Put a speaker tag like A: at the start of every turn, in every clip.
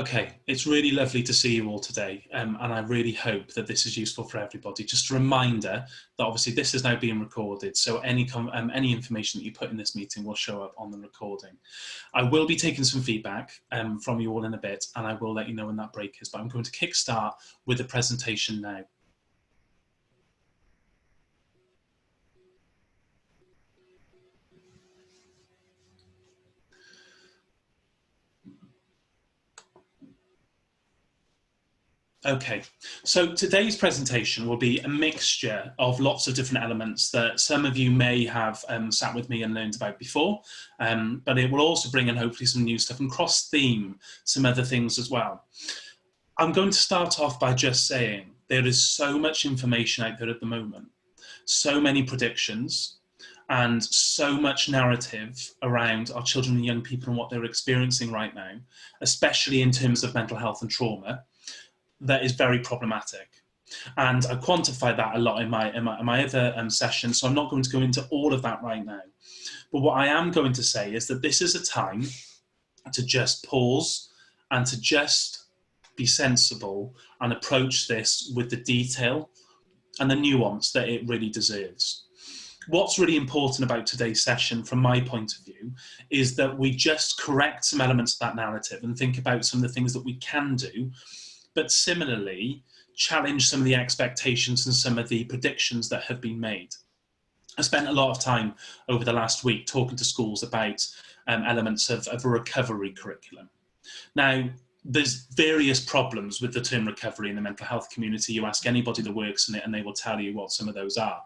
A: Okay, it's really lovely to see you all today, and I really hope that this is useful for everybody. Just a reminder that obviously this is now being recorded, so any information that you put in this meeting will show up on the recording. I will be taking some feedback from you all in a bit, and I will let you know when that break is, but I'm going to kickstart with the presentation now. Okay, so today's presentation will be a mixture of lots of different elements that some of you may have sat with me and learned about before, but it will also bring in hopefully some new stuff and cross-theme some other things as well. I'm going to start off by just saying there is so much information out there at the moment, so many predictions, and so much narrative around our children and young people and what they're experiencing right now, especially in terms of mental health and trauma, that is very problematic. And I quantify that a lot in my other sessions, so I'm not going to go into all of that right now. But what I am going to say is that this is a time to just pause and to just be sensible and approach this with the detail and the nuance that it really deserves. What's really important about today's session, from my point of view, is that we just correct some elements of that narrative and think about some of the things that we can do, but similarly challenge some of the expectations and some of the predictions that have been made. I spent a lot of time over the last week talking to schools about elements of a recovery curriculum. Now, there's various problems with the term recovery in the mental health community. You ask anybody that works in it and they will tell you what some of those are.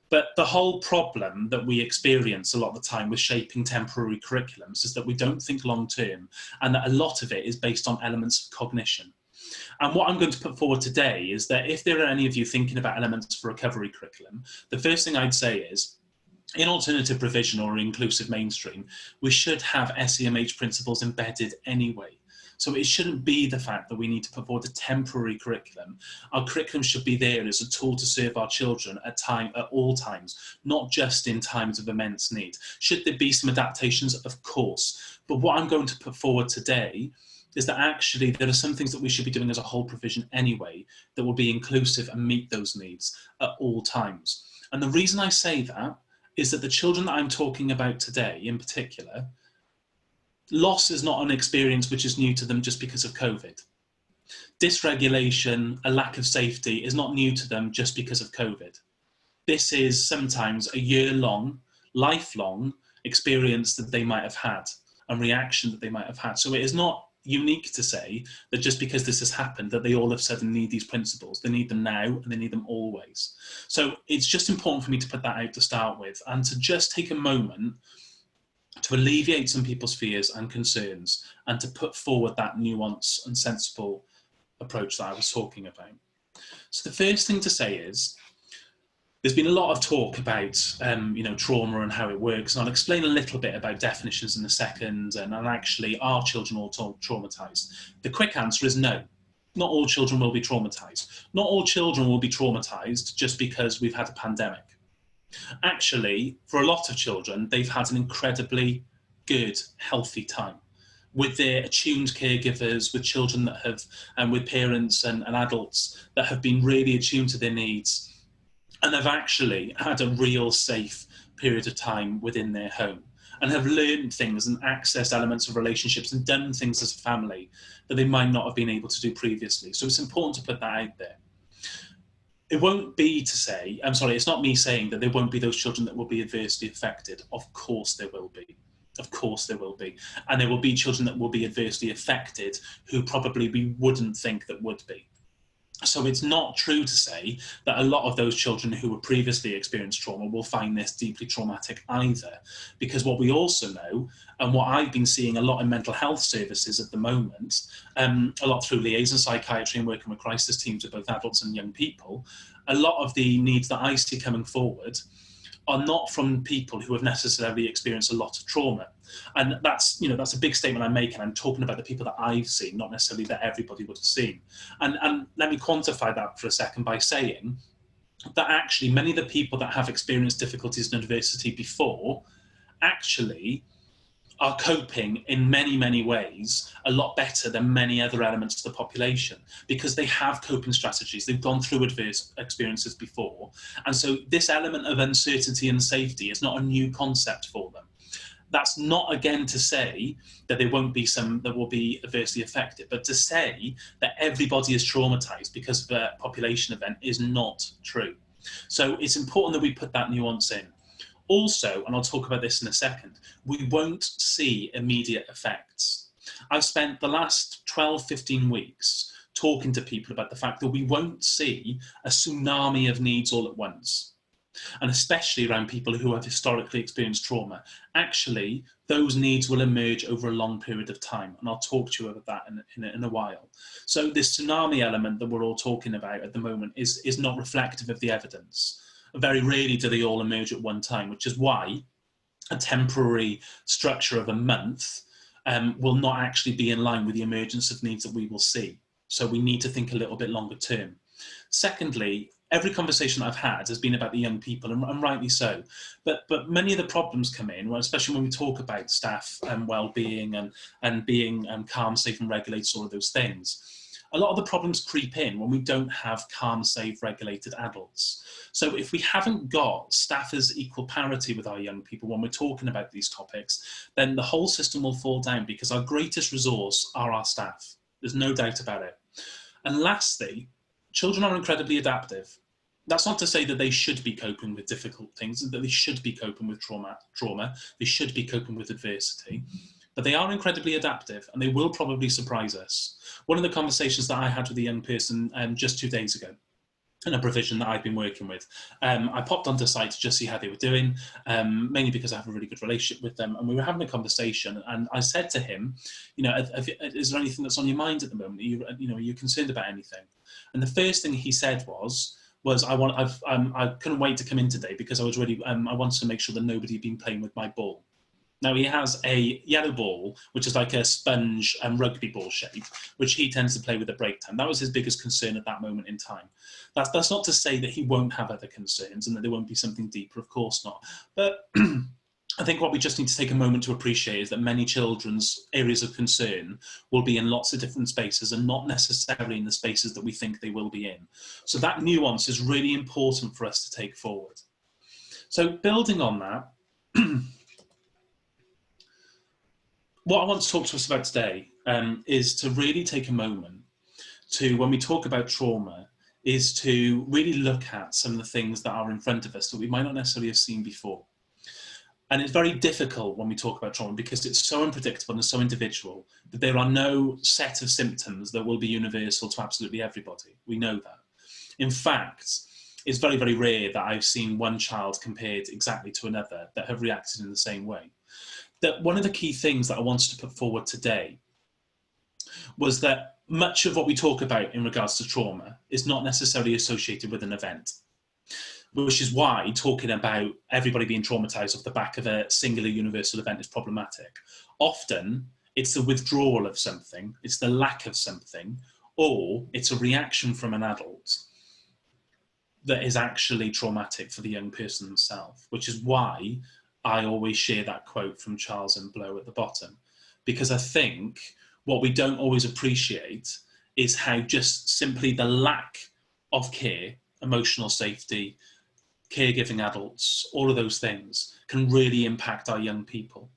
A: But the whole problem that we experience a lot of the time with shaping temporary curriculums is that we don't think long term, and that a lot of it is based on elements of cognition. And what I'm going to put forward today is that if there are any of you thinking about elements for recovery curriculum, the first thing I'd say is, in alternative provision or inclusive mainstream, we should have SEMH principles embedded anyway. So it shouldn't be the fact that we need to put forward a temporary curriculum. Our curriculum should be there as a tool to serve our children at all times, not just in times of immense need. Should there be some adaptations? Of course. But what I'm going to put forward today is that actually there are some things that we should be doing as a whole provision anyway that will be inclusive and meet those needs at all times. And the reason I say that is that the children that I'm talking about today in particular, loss is not an experience which is new to them just because of COVID. Dysregulation, a lack of safety is not new to them just because of COVID. This is sometimes a year-long, lifelong experience that they might have had and reaction that they might have had. So it is not unique to say that just because this has happened that they all of a sudden need these principles. They need them now and they need them always. So it's just important for me to put that out to start with and to just take a moment to alleviate some people's fears and concerns and to put forward that nuance and sensible approach that I was talking about. So the first thing to say is, there's been a lot of talk about trauma and how it works, and I'll explain a little bit about definitions in a second, and actually, are children all traumatized? The quick answer is no. Not all children will be traumatized. Not all children will be traumatized just because we've had a pandemic. Actually, for a lot of children, they've had an incredibly good, healthy time with their attuned caregivers, with children that have, and with parents and adults that have been really attuned to their needs, and have actually had a real safe period of time within their home and have learned things and accessed elements of relationships and done things as a family that they might not have been able to do previously. So it's important to put that out there. It won't be to say, it's not me saying that there won't be those children that will be adversely affected. Of course there will be. Of course there will be. And there will be children that will be adversely affected who probably we wouldn't think that would be. So it's not true to say that a lot of those children who were previously experienced trauma will find this deeply traumatic either, because what we also know, and what I've been seeing a lot in mental health services at the moment, a lot through liaison psychiatry and working with crisis teams with both adults and young people, a lot of the needs that I see coming forward are not from people who have necessarily experienced a lot of trauma. And that's a big statement I'm making. I'm talking about the people that I've seen, not necessarily that everybody would have seen. And let me quantify that for a second by saying that actually many of the people that have experienced difficulties and adversity before actually are coping in many, many ways a lot better than many other elements of the population, because they have coping strategies. They've gone through adverse experiences before. And so this element of uncertainty and safety is not a new concept for them. That's not, again, to say that there won't be some that will be adversely affected, but to say that everybody is traumatized because of a population event is not true. So it's important that we put that nuance in. Also, and I'll talk about this in a second, we won't see immediate effects. I've spent the last 12, 15 weeks talking to people about the fact that we won't see a tsunami of needs all at once, and especially around people who have historically experienced trauma. Actually, those needs will emerge over a long period of time, and I'll talk to you about that in a while. So this tsunami element that we're all talking about at the moment is not reflective of the evidence. Very rarely do they all emerge at one time, which is why a temporary structure of a month will not actually be in line with the emergence of needs that we will see. So we need to think a little bit longer term. Secondly, every conversation I've had has been about the young people, and rightly so. But many of the problems come in, especially when we talk about staff and well-being and being calm, safe and regulated, all of those things. A lot of the problems creep in when we don't have calm, safe, regulated adults. So if we haven't got staff as equal parity with our young people when we're talking about these topics, then the whole system will fall down, because our greatest resource are our staff. There's no doubt about it. And lastly, children are incredibly adaptive. That's not to say that they should be coping with difficult things, that they should be coping with trauma, they should be coping with adversity. But they are incredibly adaptive, and they will probably surprise us. One of the conversations that I had with a young person just 2 days ago, in a provision that I've been working with, I popped onto site to just see how they were doing, mainly because I have a really good relationship with them. And we were having a conversation, and I said to him, is there anything that's on your mind at the moment? Are you concerned about anything? And the first thing he said was I couldn't wait to come in today, because I was really, I wanted to make sure that nobody had been playing with my ball. Now, he has a yellow ball, which is like a sponge rugby ball shape, which he tends to play with at break time. That was his biggest concern at that moment in time. That's not to say that he won't have other concerns and that there won't be something deeper, of course not. But I think what we just need to take a moment to appreciate is that many children's areas of concern will be in lots of different spaces, and not necessarily in the spaces that we think they will be in. So that nuance is really important for us to take forward. So building on that, what I want to talk to us about today is to really take a moment to, when we talk about trauma, is to really look at some of the things that are in front of us that we might not necessarily have seen before. And it's very difficult when we talk about trauma, because it's so unpredictable and so individual, that there are no set of symptoms that will be universal to absolutely everybody. We know that. In fact, it's very, very rare that I've seen one child compared exactly to another that have reacted in the same way. That one of the key things that I wanted to put forward today was that much of what we talk about in regards to trauma is not necessarily associated with an event, which is why talking about everybody being traumatized off the back of a singular universal event is problematic. Often it's the withdrawal of something, it's the lack of something, or it's a reaction from an adult that is actually traumatic for the young person themselves, which is why I always share that quote from Charles and Blow at the bottom, because I think what we don't always appreciate is how just simply the lack of care, emotional safety, caregiving adults, all of those things can really impact our young people.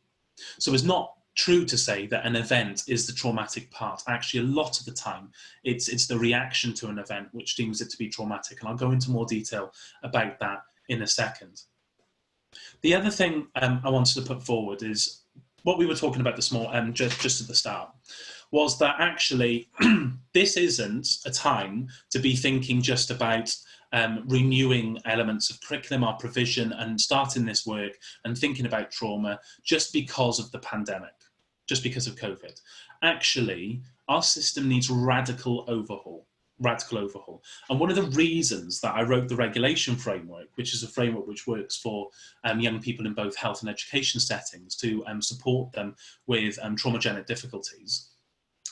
A: So it's not true to say that an event is the traumatic part. Actually, a lot of the time, it's the reaction to an event which deems it to be traumatic. And I'll go into more detail about that in a second. The other thing I wanted to put forward is what we were talking about this morning, just at the start, was that actually this isn't a time to be thinking just about renewing elements of curriculum or provision and starting this work and thinking about trauma just because of the pandemic, just because of COVID. Actually, our system needs radical overhaul. And one of the reasons that I wrote the regulation framework, which is a framework which works for young people in both health and education settings to support them with traumagenic difficulties.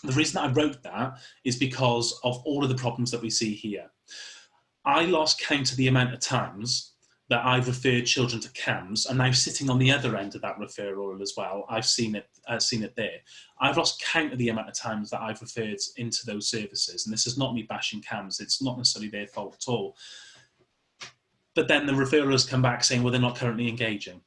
A: The reason that I wrote that is because of all of the problems that we see here. I lost count of the amount of times that I've referred children to CAMS, and now sitting on the other end of that referral as well, I've seen it there. I've lost count of the amount of times that I've referred into those services, and this is not me bashing CAMS, it's not necessarily their fault at all. But then the referrers come back saying, well, they're not currently engaging.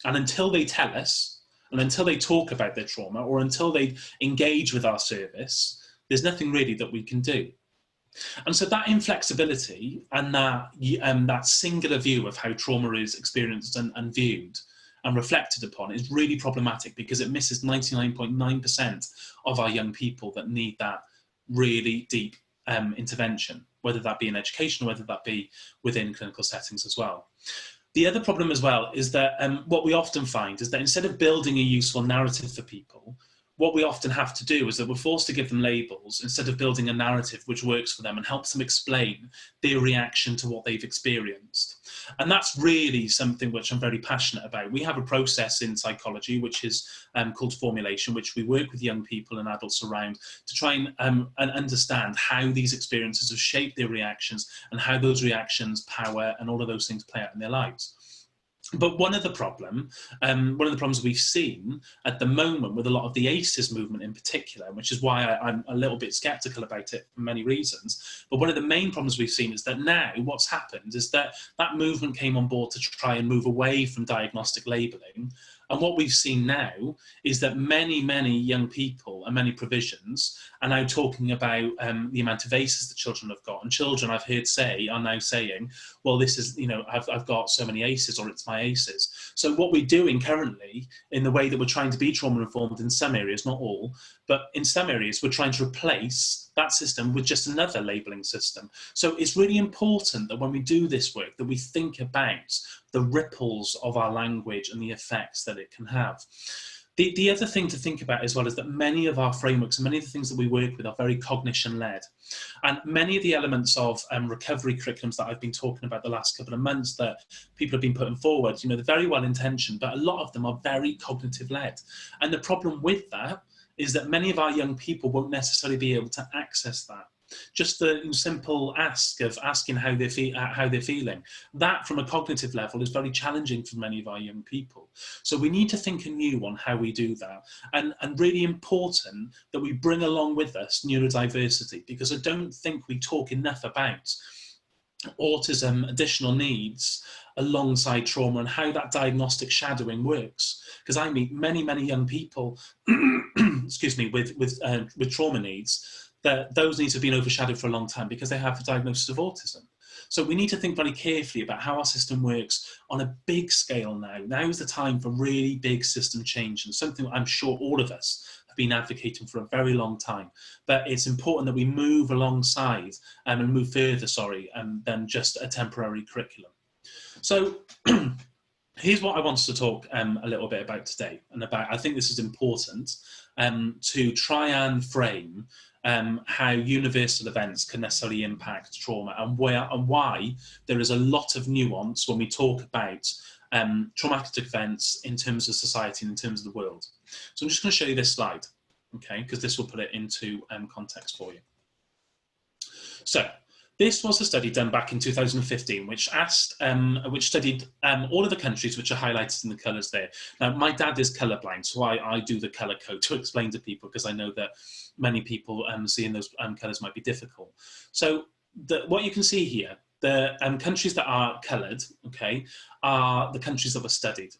A: And until they tell us, and until they talk about their trauma, or until they engage with our service, there's nothing really that we can do. And so that inflexibility and that singular view of how trauma is experienced and viewed and reflected upon is really problematic, because it misses 99.9% of our young people that need that really deep intervention, whether that be in education or whether that be within clinical settings as well. The other problem as well is that what we often find is that instead of building a useful narrative for people, what we often have to do is that we're forced to give them labels instead of building a narrative which works for them and helps them explain their reaction to what they've experienced. And that's really something which I'm very passionate about. We have a process in psychology which is called formulation, which we work with young people and adults around to try and understand how these experiences have shaped their reactions and how those reactions, power, and all of those things play out in their lives. But one of the problems we've seen at the moment with a lot of the ACEs movement in particular, which is why I'm a little bit skeptical about it for many reasons, but one of the main problems we've seen is that now what's happened is that that movement came on board to try and move away from diagnostic labelling. And what we've seen now is that many, many young people and many provisions are now talking about the amount of ACEs that children have got. And children, I've heard are now saying, well, this is, I've got so many ACEs, or it's my ACEs. So what we're doing currently in the way that we're trying to be trauma informed in some areas, not all, but in some areas, we're trying to replace that system with just another labelling system. So it's really important that when we do this work, that we think about the ripples of our language and the effects that it can have. The other thing to think about as well is that many of our frameworks and many of the things that we work with are very cognition-led. And many of the elements of recovery curriculums that I've been talking about the last couple of months that people have been putting forward, they're very well-intentioned, but a lot of them are very cognitive-led. And the problem with that is that many of our young people won't necessarily be able to access that. Just the simple asking how they're feeling, that from a cognitive level is very challenging for many of our young people. So we need to think anew on how we do that, and really important that we bring along with us neurodiversity, because I don't think we talk enough about autism, additional needs, alongside trauma, and how that diagnostic shadowing works. Because I meet many, many young people, excuse me, with trauma needs, that those needs have been overshadowed for a long time because they have a diagnosis of autism. So we need to think very carefully about how our system works on a big scale now. Now is the time for really big system change, and something I'm sure all of us have been advocating for a very long time. But it's important that we move alongside and move further, than just a temporary curriculum. So here's what I wanted to talk a little bit about today, and I think this is important to try and frame how universal events can necessarily impact trauma, and why there is a lot of nuance when we talk about traumatic events in terms of society and in terms of the world. So I'm just going to show you this slide, okay, because this will put it into context for you. So this was a study done back in 2015, which studied all of the countries which are highlighted in the colours there. Now, my dad is colourblind, so I do the colour code to explain to people, because I know that many people seeing those colours might be difficult. So what you can see here, the countries that are coloured, okay, are the countries that were studied.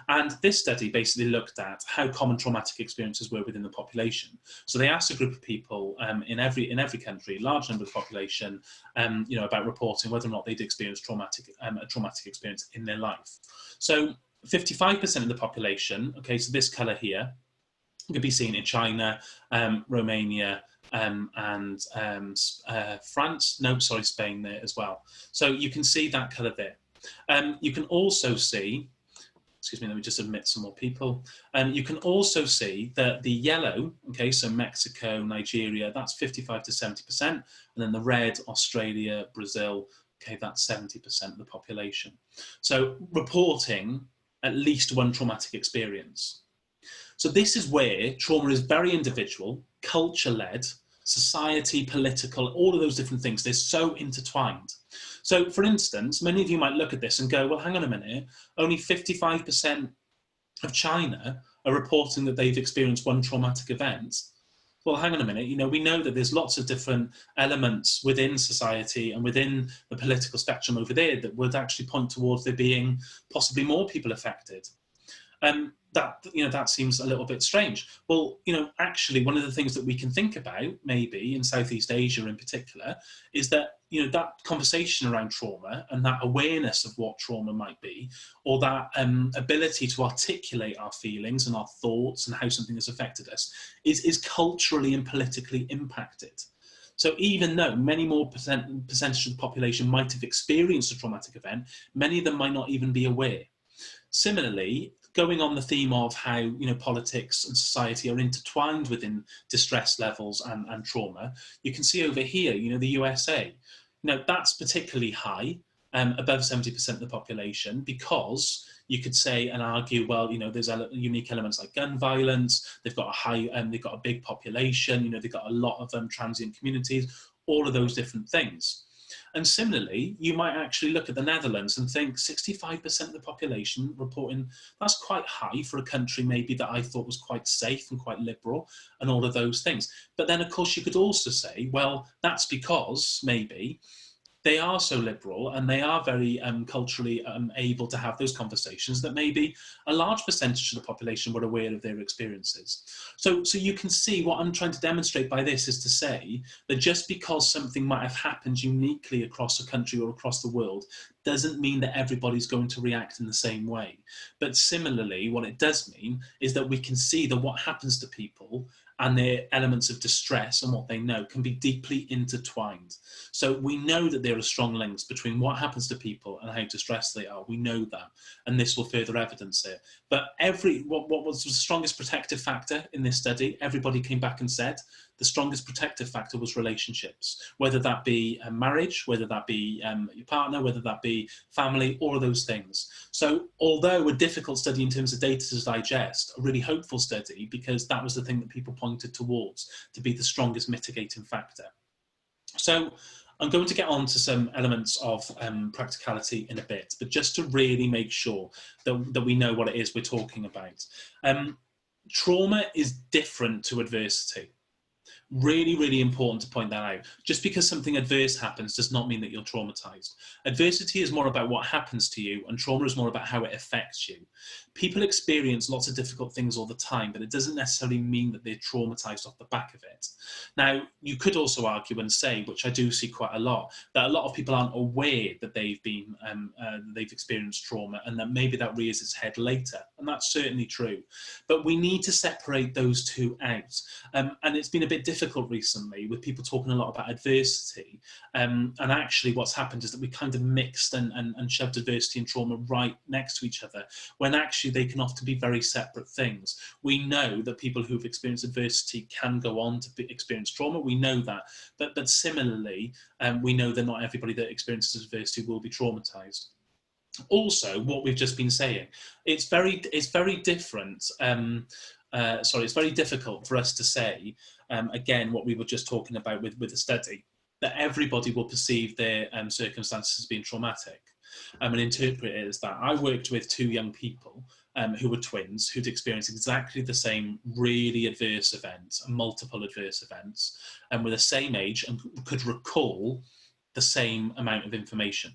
A: And this study basically looked at how common traumatic experiences were within the population. So they asked a group of people in every country, large number of the population, about reporting whether or not they'd experienced a traumatic experience in their life. So 55% of the population, okay, so this colour here, could be seen in China, Romania, and Spain there as well. So you can see that colour there. You can also see, excuse me, let me just admit some more people. You can also see that the yellow, okay, so Mexico, Nigeria, that's 55 to 70%, and then the red, Australia, Brazil, okay, that's 70% of the population. So reporting at least one traumatic experience. So this is where trauma is very individual, culture-led, society, political, all of those different things. They're so intertwined. So, for instance, many of you might look at this and go, well, hang on a minute, only 55% of China are reporting that they've experienced one traumatic event. Well, hang on a minute, we know that there's lots of different elements within society and within the political spectrum over there that would actually point towards there being possibly more people affected. That seems a little bit strange. Well, actually, one of the things that we can think about, maybe in Southeast Asia in particular, is that that conversation around trauma and that awareness of what trauma might be, or that ability to articulate our feelings and our thoughts and how something has affected us, is culturally and politically impacted. So even though many more percentage of the population might have experienced a traumatic event, many of them might not even be aware. Similarly, going on the theme of how politics and society are intertwined within distress levels and trauma, you can see over here, the USA, that's particularly high, above 70% of the population, because you could say and argue, well, there's unique elements like gun violence. They've got they've got a big population. They've got a lot of transient communities. All of those different things. And similarly, you might actually look at the Netherlands and think 65% of the population reporting, that's quite high for a country maybe that I thought was quite safe and quite liberal and all of those things. But then, of course, you could also say, well, that's because maybe they are so liberal and they are very culturally able to have those conversations that maybe a large percentage of the population were aware of their experiences. So you can see what I'm trying to demonstrate by this is to say that just because something might have happened uniquely across a country or across the world doesn't mean that everybody's going to react in the same way. But similarly, what it does mean is that we can see that what happens to people and their elements of distress and what they know can be deeply intertwined. So we know that there are strong links between what happens to people and how distressed they are. We know that, and this will further evidence it. But what was the strongest protective factor in this study? Everybody came back and said the strongest protective factor was relationships, whether that be a marriage, whether that be your partner, whether that be family, all of those things. So although a difficult study in terms of data to digest, a really hopeful study, because that was the thing that people pointed towards to be the strongest mitigating factor. So I'm going to get on to some elements of practicality in a bit, but just to really make sure that we know what it is we're talking about. Trauma is different to adversity. Really, really important to point that out. Just because something adverse happens does not mean that you're traumatized. Adversity is more about what happens to you, and trauma is more about how it affects you. People experience lots of difficult things all the time, but it doesn't necessarily mean that they're traumatized off the back of it. Now, you could also argue and say, which I do see quite a lot, that a lot of people aren't aware that they've experienced trauma, and that maybe that rears its head later, and that's certainly true. But we need to separate those two out, and it's been a bit difficult recently with people talking a lot about adversity, and actually what's happened is that we kind of mixed and shoved adversity and trauma right next to each other, when actually they can often be very separate things. We know that people who've experienced adversity can go on to experience trauma. We know that, but similarly, we know that not everybody that experiences adversity will be traumatized. Also, what we've just been saying, it's very different. It's very difficult for us to say, again, what we were just talking about with the study, that everybody will perceive their circumstances as being traumatic and interpret it as that. I worked with two young people who were twins, who'd experienced exactly the same really adverse events, multiple adverse events, and were the same age and could recall the same amount of information.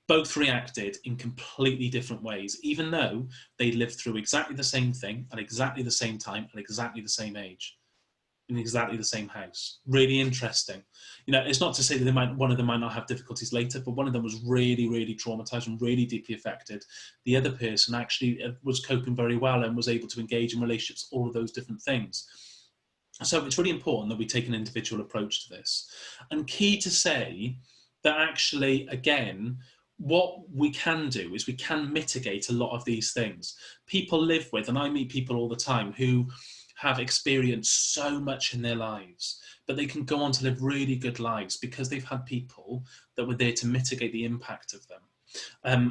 A: Both reacted in completely different ways, even though they lived through exactly the same thing at exactly the same time at exactly the same age, in exactly the same house. Really interesting. It's not to say that one of them might not have difficulties later, but one of them was really, really traumatized and really deeply affected. The other person actually was coping very well and was able to engage in relationships, all of those different things. So it's really important that we take an individual approach to this. And key to say that actually, again, what we can do is we can mitigate a lot of these things. People live with, and I meet people all the time who have experienced so much in their lives, but they can go on to live really good lives because they've had people that were there to mitigate the impact of them.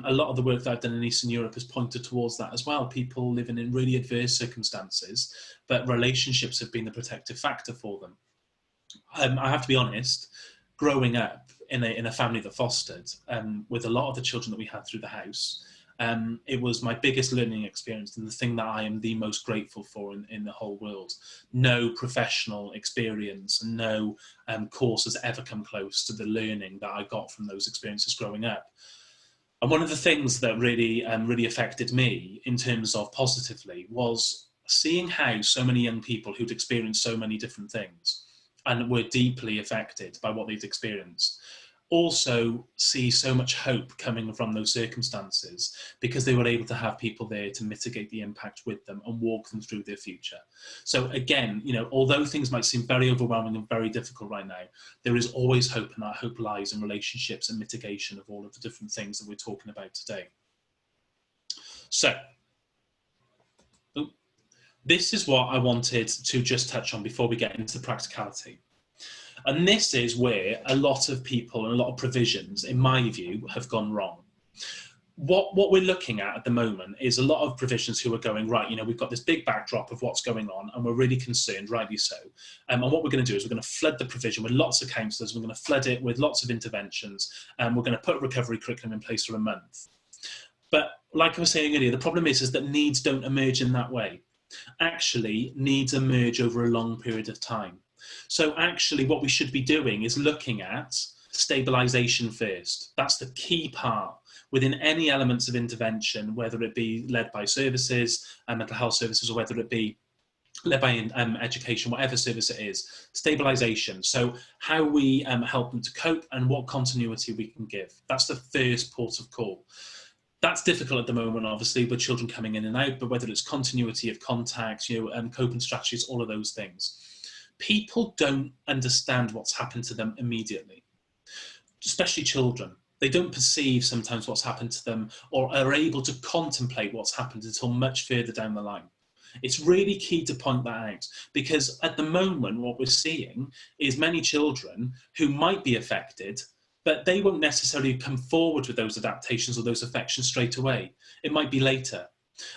A: A lot of the work that I've done in Eastern Europe has pointed towards that as well. People living in really adverse circumstances, but relationships have been the protective factor for them. I have to be honest, growing up in a family that fostered, with a lot of the children that we had through the house, it was my biggest learning experience and the thing that I am the most grateful for in the whole world. No professional experience and no course has ever come close to the learning that I got from those experiences growing up. And one of the things that really affected me in terms of positively was seeing how so many young people who'd experienced so many different things and were deeply affected by what they'd experienced also see so much hope coming from those circumstances because they were able to have people there to mitigate the impact with them and walk them through their future. So again, although things might seem very overwhelming and very difficult right now, there is always hope, and that hope lies in relationships and mitigation of all of the different things that we're talking about today. So this is what I wanted to just touch on before we get into the practicality. And this is where a lot of people and a lot of provisions, in my view, have gone wrong. What we're looking at the moment is a lot of provisions who are going, right, we've got this big backdrop of what's going on and we're really concerned, rightly so. And what we're going to do is we're going to flood the provision with lots of counsellors, we're going to flood it with lots of interventions, and we're going to put a recovery curriculum in place for a month. But like I was saying earlier, the problem is that needs don't emerge in that way. Actually, needs emerge over a long period of time. So actually what we should be doing is looking at stabilisation first. That's the key part within any elements of intervention, whether it be led by services, mental health services, or whether it be led by education, whatever service it is. Stabilisation. So how we help them to cope and what continuity we can give. That's the first port of call. That's difficult at the moment, obviously, with children coming in and out, but whether it's continuity of contact, coping strategies, all of those things. People don't understand what's happened to them immediately, especially children. They don't perceive sometimes what's happened to them or are able to contemplate what's happened until much further down the line. It's really key to point that out because at the moment, what we're seeing is many children who might be affected, but they won't necessarily come forward with those adaptations or those affections straight away. It might be later.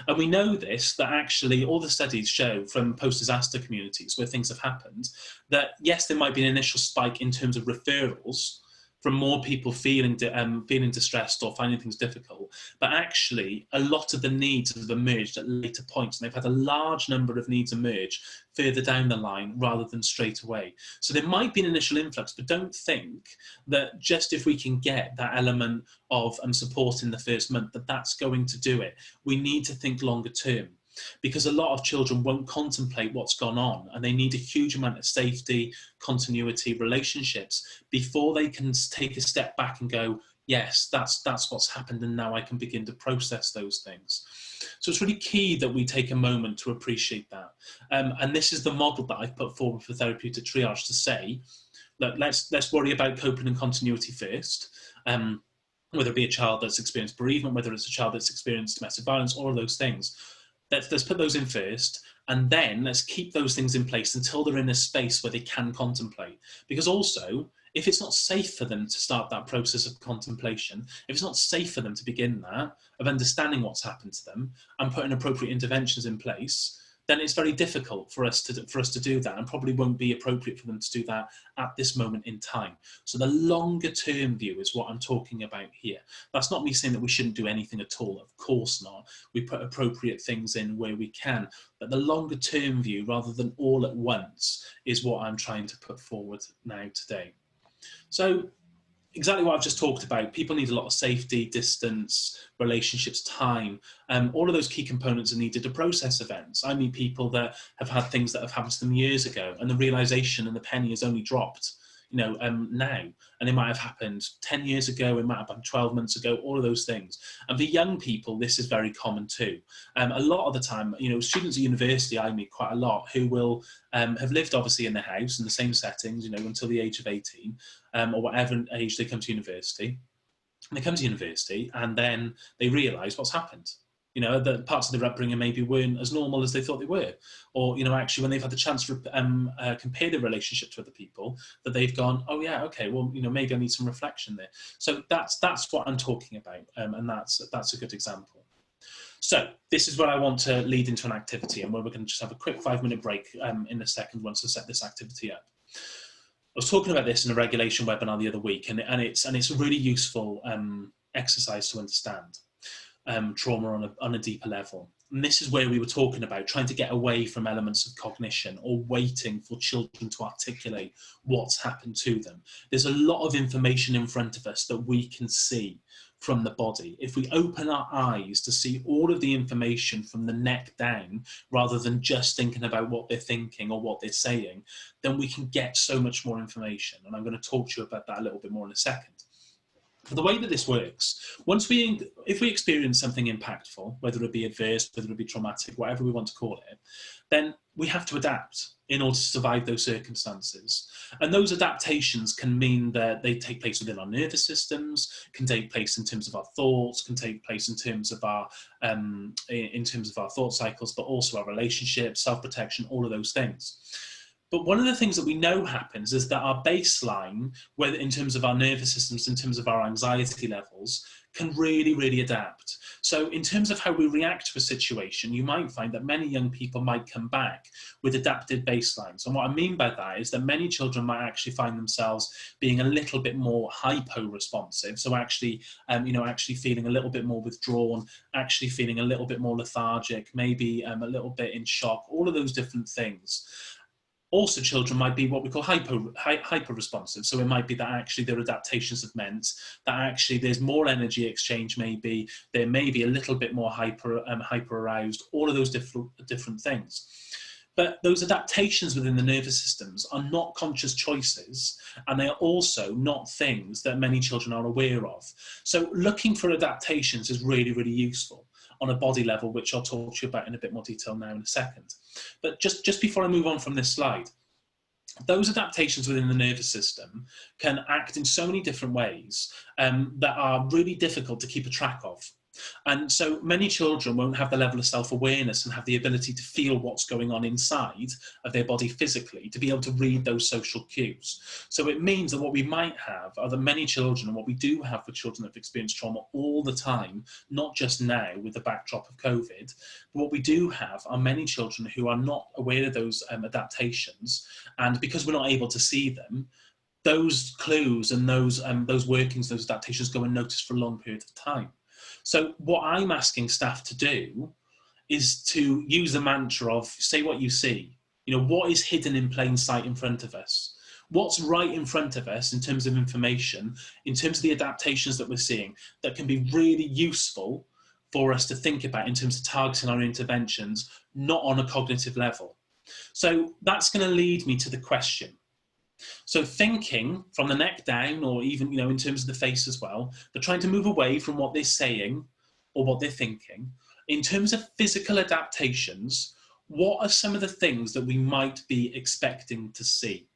A: And we know this, that actually all the studies show from post-disaster communities where things have happened, that yes, there might be an initial spike in terms of referrals from more people feeling distressed or finding things difficult, but actually a lot of the needs have emerged at later points, and they've had a large number of needs emerge further down the line rather than straight away. So there might be an initial influx, but don't think that just if we can get that element of support in the first month, that's going to do it. We need to think longer term, because a lot of children won't contemplate what's gone on and they need a huge amount of safety, continuity, relationships before they can take a step back and go, yes, that's what's happened and now I can begin to process those things. So it's really key that we take a moment to appreciate that. And this is the model that I've put forward for therapeutic triage to say, look, let's worry about coping and continuity first. Whether it be a child that's experienced bereavement, whether it's a child that's experienced domestic violence, all of those things. Let's put those in first, and then let's keep those things in place until they're in a space where they can contemplate. Because also, if it's not safe for them to start that process of contemplation, if it's not safe for them to begin that, of understanding what's happened to them and putting appropriate interventions in place, then it's very difficult for us to do that, and probably won't be appropriate for them to do that at this moment in time. So the longer term view is what I'm talking about here. That's not me saying that we shouldn't do anything at all. Of course not. We put appropriate things in where we can. But the longer term view, rather than all at once, is what I'm trying to put forward now today. So exactly what I've just talked about. People need a lot of safety, distance, relationships, time. All of those key components are needed to process events. I meet people that have had things that have happened to them years ago, and the realization and the penny has only dropped, now. And it might have happened 10 years ago, it might have happened 12 months ago, all of those things. And for young people, this is very common too. A lot of the time, students at university, I meet quite a lot who will have lived obviously in the house in the same settings, until the age of 18, or whatever age they come to university. And they come to university and then they realise what's happened. The parts of their upbringing maybe weren't as normal as they thought they were. Or, actually when they've had the chance to compare their relationship to other people, that they've gone, oh yeah, okay, well, maybe I need some reflection there. So that's what I'm talking about. And that's a good example. So this is where I want to lead into an activity, and where we're going to just have a quick 5-minute break in a second once I set this activity up. was talking about this in a regulation webinar the other week, and it's a really useful exercise to understand trauma on a deeper level. And this is where we were talking about trying to get away from elements of cognition or waiting for children to articulate what's happened to them. There's a lot of information in front of us that we can see from the body. If we open our eyes to see all of the information from the neck down, rather than just thinking about what they're thinking or what they're saying, then we can get so much more information. And I'm going to talk to you about that a little bit more in a second. But the way that this works, if we experience something impactful, whether it be adverse, whether it be traumatic, whatever we want to call it, then we have to adapt in order to survive those circumstances. And those adaptations can mean that they take place within our nervous systems, can take place in terms of our thoughts, can take place in terms of our thought cycles, but also our relationships, self-protection, all of those things. But one of the things that we know happens is that our baseline, whether in terms of our nervous systems, in terms of our anxiety levels, can really, really adapt. So in terms of how we react to a situation, you might find that many young people might come back with adapted baselines. And what I mean by that is that many children might actually find themselves being a little bit more hypo-responsive. So actually, actually feeling a little bit more withdrawn, actually feeling a little bit more lethargic, maybe a little bit in shock, all of those different things. Also, children might be what we call hyper-responsive. So it might be that actually their adaptations have meant that actually there's more energy exchange, maybe there may be a little bit more hyper-aroused, all of those different things. But those adaptations within the nervous systems are not conscious choices, and they are also not things that many children are aware of. So looking for adaptations is really, really useful on a body level, which I'll talk to you about in a bit more detail now in a second. But just before I move on from this slide, those adaptations within the nervous system can act in so many different ways that are really difficult to keep a track of. And so many children won't have the level of self-awareness and have the ability to feel what's going on inside of their body physically, to be able to read those social cues. So it means that what we might have are that many children, and what we do have for children that have experienced trauma all the time, not just now with the backdrop of COVID, but what we do have are many children who are not aware of those adaptations. And because we're not able to see them, those clues and those workings, those adaptations go unnoticed for a long period of time. So what I'm asking staff to do is to use the mantra of say what you see. You know, what is hidden in plain sight in front of us? What's right in front of us in terms of information, in terms of the adaptations that we're seeing that can be really useful for us to think about in terms of targeting our interventions, not on a cognitive level. So that's going to lead me to the question. So thinking from the neck down, or even, in terms of the face as well, but trying to move away from what they're saying or what they're thinking. In terms of physical adaptations, what are some of the things that we might be expecting to see?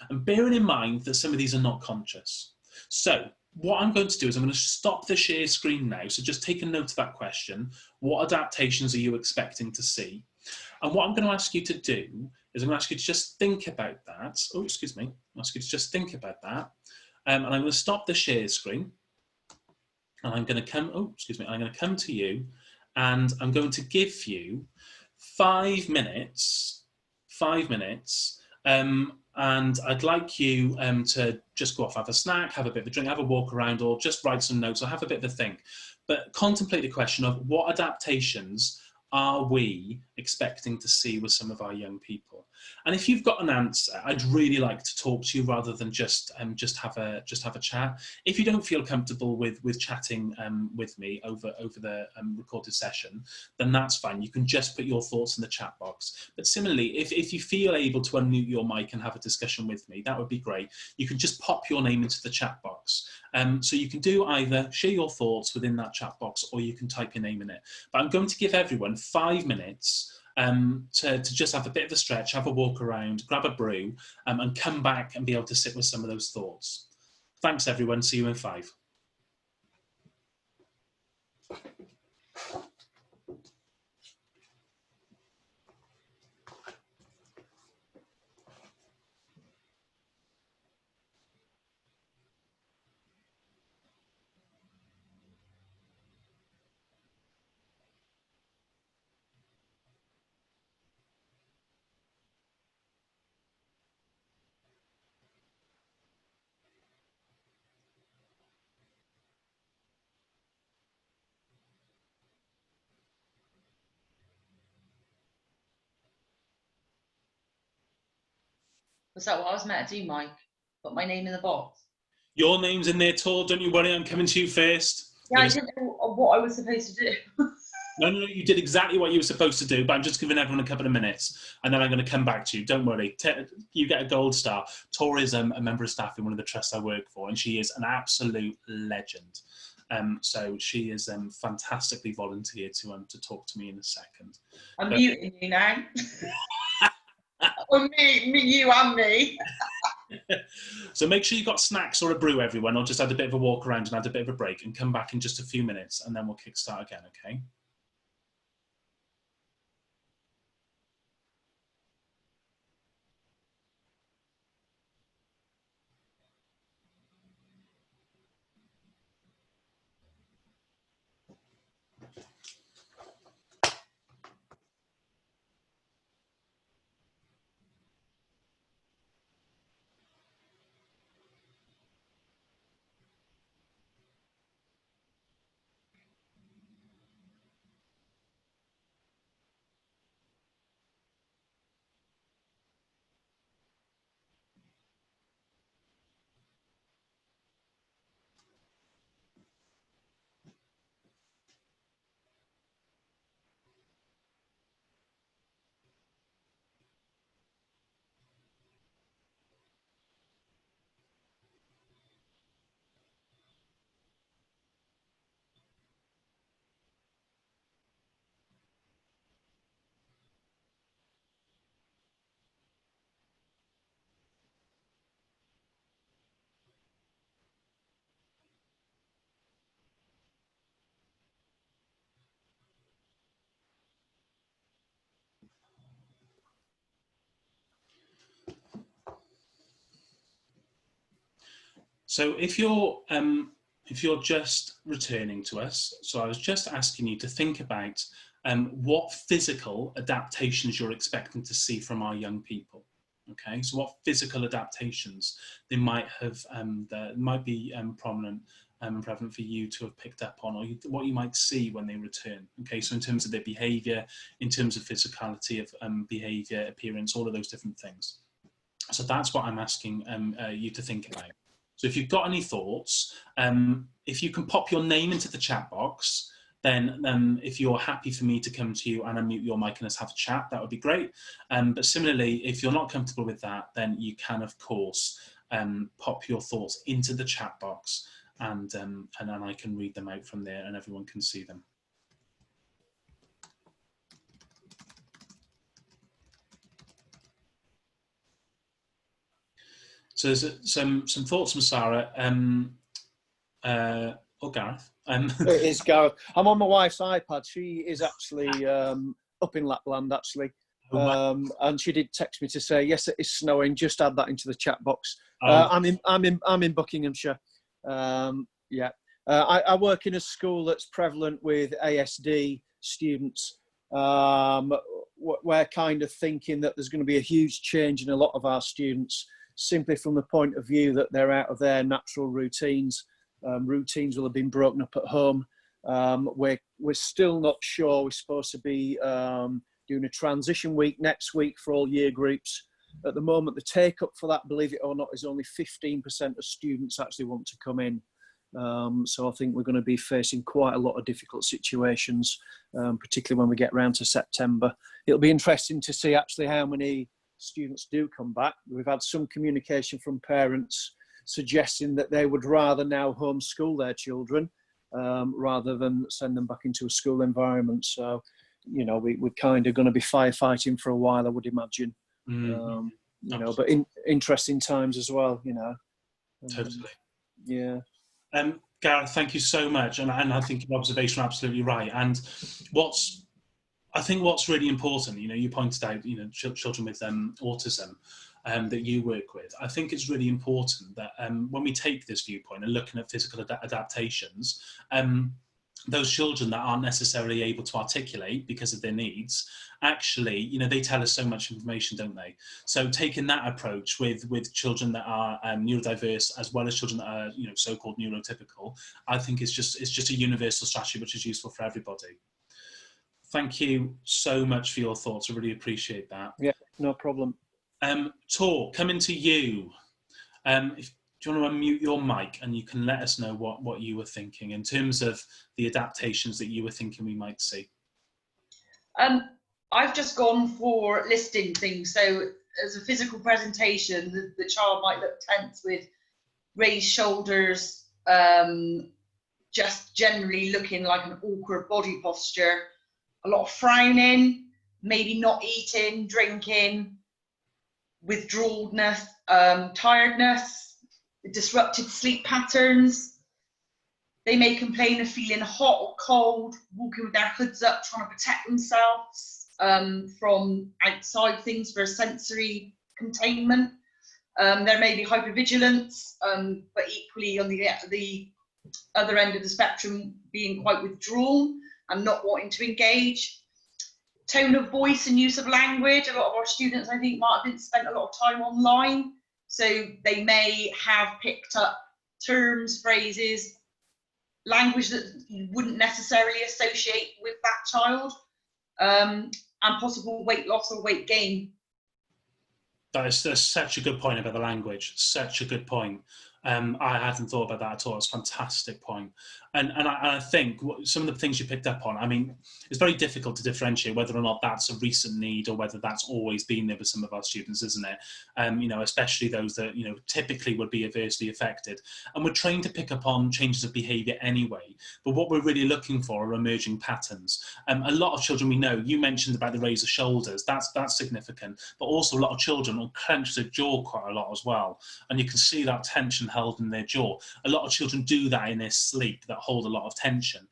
A: And bearing in mind that some of these are not conscious. So what I'm going to do is I'm going to stop the share screen now. So just take a note of that question. What adaptations are you expecting to see? And what I'm going to ask you to do is I'm going to ask you to just think about that. Oh, excuse me. I'm asking you to just think about that. And I'm going to stop the share screen. And I'm going to come, I'm going to come to you and I'm going to give you 5 minutes, and I'd like you to just go off, have a snack, have a bit of a drink, have a walk around, or just write some notes or have a bit of a think. But contemplate the question of what adaptations are we expecting to see with some of our young people? And if you've got an answer, I'd really like to talk to you rather than just have a chat. If you don't feel comfortable with chatting with me over the recorded session, then that's fine. You can just put your thoughts in the chat box. But similarly, if you feel able to unmute your mic and have a discussion with me, that would be great. You can just pop your name into the chat box. So you can do either share your thoughts within that chat box or you can type your name in it. But I'm going to give everyone 5 minutes to just have a bit of a stretch, have a walk around, grab a brew, and come back and be able to sit with some of those thoughts. Thanks, everyone. See you in 5.
B: Was that what I was meant to do, Mike? Put my name in the box?
A: Your name's in there, Tor. Don't you worry, I'm coming to you first.
B: Yeah, I didn't know what I was supposed to do.
A: No, you did exactly what you were supposed to do, but I'm just giving everyone a couple of minutes, and then I'm going to come back to you. Don't worry. You get a gold star. Tor is a member of staff in one of the trusts I work for, and she is an absolute legend. So she is fantastically volunteered to talk to me in a second.
B: I'm muting you now. Or you and me.
A: So make sure you've got snacks or a brew, everyone, or just had a bit of a walk around and had a bit of a break, and come back in just a few minutes, and then we'll kickstart again, okay? So if you're just returning to us, so I was just asking you to think about what physical adaptations you're expecting to see from our young people. Okay, so what physical adaptations they might have that might be prominent and prevalent for you to have picked up on, or what you might see when they return. Okay, so in terms of their behaviour, in terms of physicality of behaviour, appearance, all of those different things. So that's what I'm asking you to think about. So if you've got any thoughts, if you can pop your name into the chat box, then if you're happy for me to come to you and unmute your mic and us have a chat, that would be great. But similarly, if you're not comfortable with that, then you can, of course, pop your thoughts into the chat box, and then I can read them out from there and everyone can see them. So there's some thoughts from Sarah. Or Gareth.
C: It is Gareth. I'm on my wife's iPad. She is actually up in Lapland, actually. And she did text me to say, yes, it is snowing. Just add that into the chat box. I'm in Buckinghamshire. Yeah. I work in a school that's prevalent with ASD students. We're kind of thinking that there's going to be a huge change in a lot of our students, simply from the point of view that they're out of their natural routines. Routines will have been broken up at home. We're still not sure. We're supposed to be doing a transition week next week for all year groups. At the moment, the take up for that, believe it or not, is only 15% of students actually want to come in. So I think we're going to be facing quite a lot of difficult situations, particularly when we get round to September. It'll be interesting to see actually how many students do come back. We've had some communication from parents suggesting that they would rather now homeschool their children rather than send them back into a school environment. So, you know, we're kind of going to be firefighting for a while, I would imagine. You know, but interesting times as well, you know.
A: Totally.
C: Yeah.
A: Gareth, thank you so much. And I think your observation is absolutely right. And I think what's really important, you know, you pointed out, you know, children with autism that you work with. I think it's really important that when we take this viewpoint and looking at physical adaptations, those children that aren't necessarily able to articulate because of their needs, actually, you know, they tell us so much information, don't they? So taking that approach with children that are neurodiverse as well as children that are, you know, so-called neurotypical, I think it's just a universal strategy which is useful for everybody. Thank you so much for your thoughts. I really appreciate that.
C: Yeah, no problem.
A: Tor, coming to you. Do you want to unmute your mic and you can let us know what you were thinking in terms of the adaptations that you were thinking we might see?
B: I've just gone for listing things. So as a physical presentation, the child might look tense with raised shoulders, just generally looking like an awkward body posture, a lot of frowning, maybe not eating, drinking, withdrawalness, tiredness, disrupted sleep patterns. They may complain of feeling hot or cold, walking with their hoods up, trying to protect themselves from outside things for a sensory containment. There may be hypervigilance, but equally on the other end of the spectrum, being quite withdrawn and not wanting to engage. Tone of voice and use of language. A lot of our students, I think, might have spent a lot of time online, so they may have picked up terms, phrases, language that you wouldn't necessarily associate with that child, and possible weight loss or weight gain.
A: That's such a good point about the language. Such a good point. I hadn't thought about that at all. It's a fantastic point. And I think some of the things you picked up on, I mean, it's very difficult to differentiate whether or not that's a recent need or whether that's always been there with some of our students, isn't it? You know, especially those that, you know, typically would be adversely affected. And we're trained to pick up on changes of behaviour anyway. But what we're really looking for are emerging patterns. A lot of children we know, you mentioned about the raise of shoulders, that's significant. But also a lot of children will clench their jaw quite a lot as well. And you can see that tension held in their jaw. A lot of children do that in their sleep, that hold a lot of tension.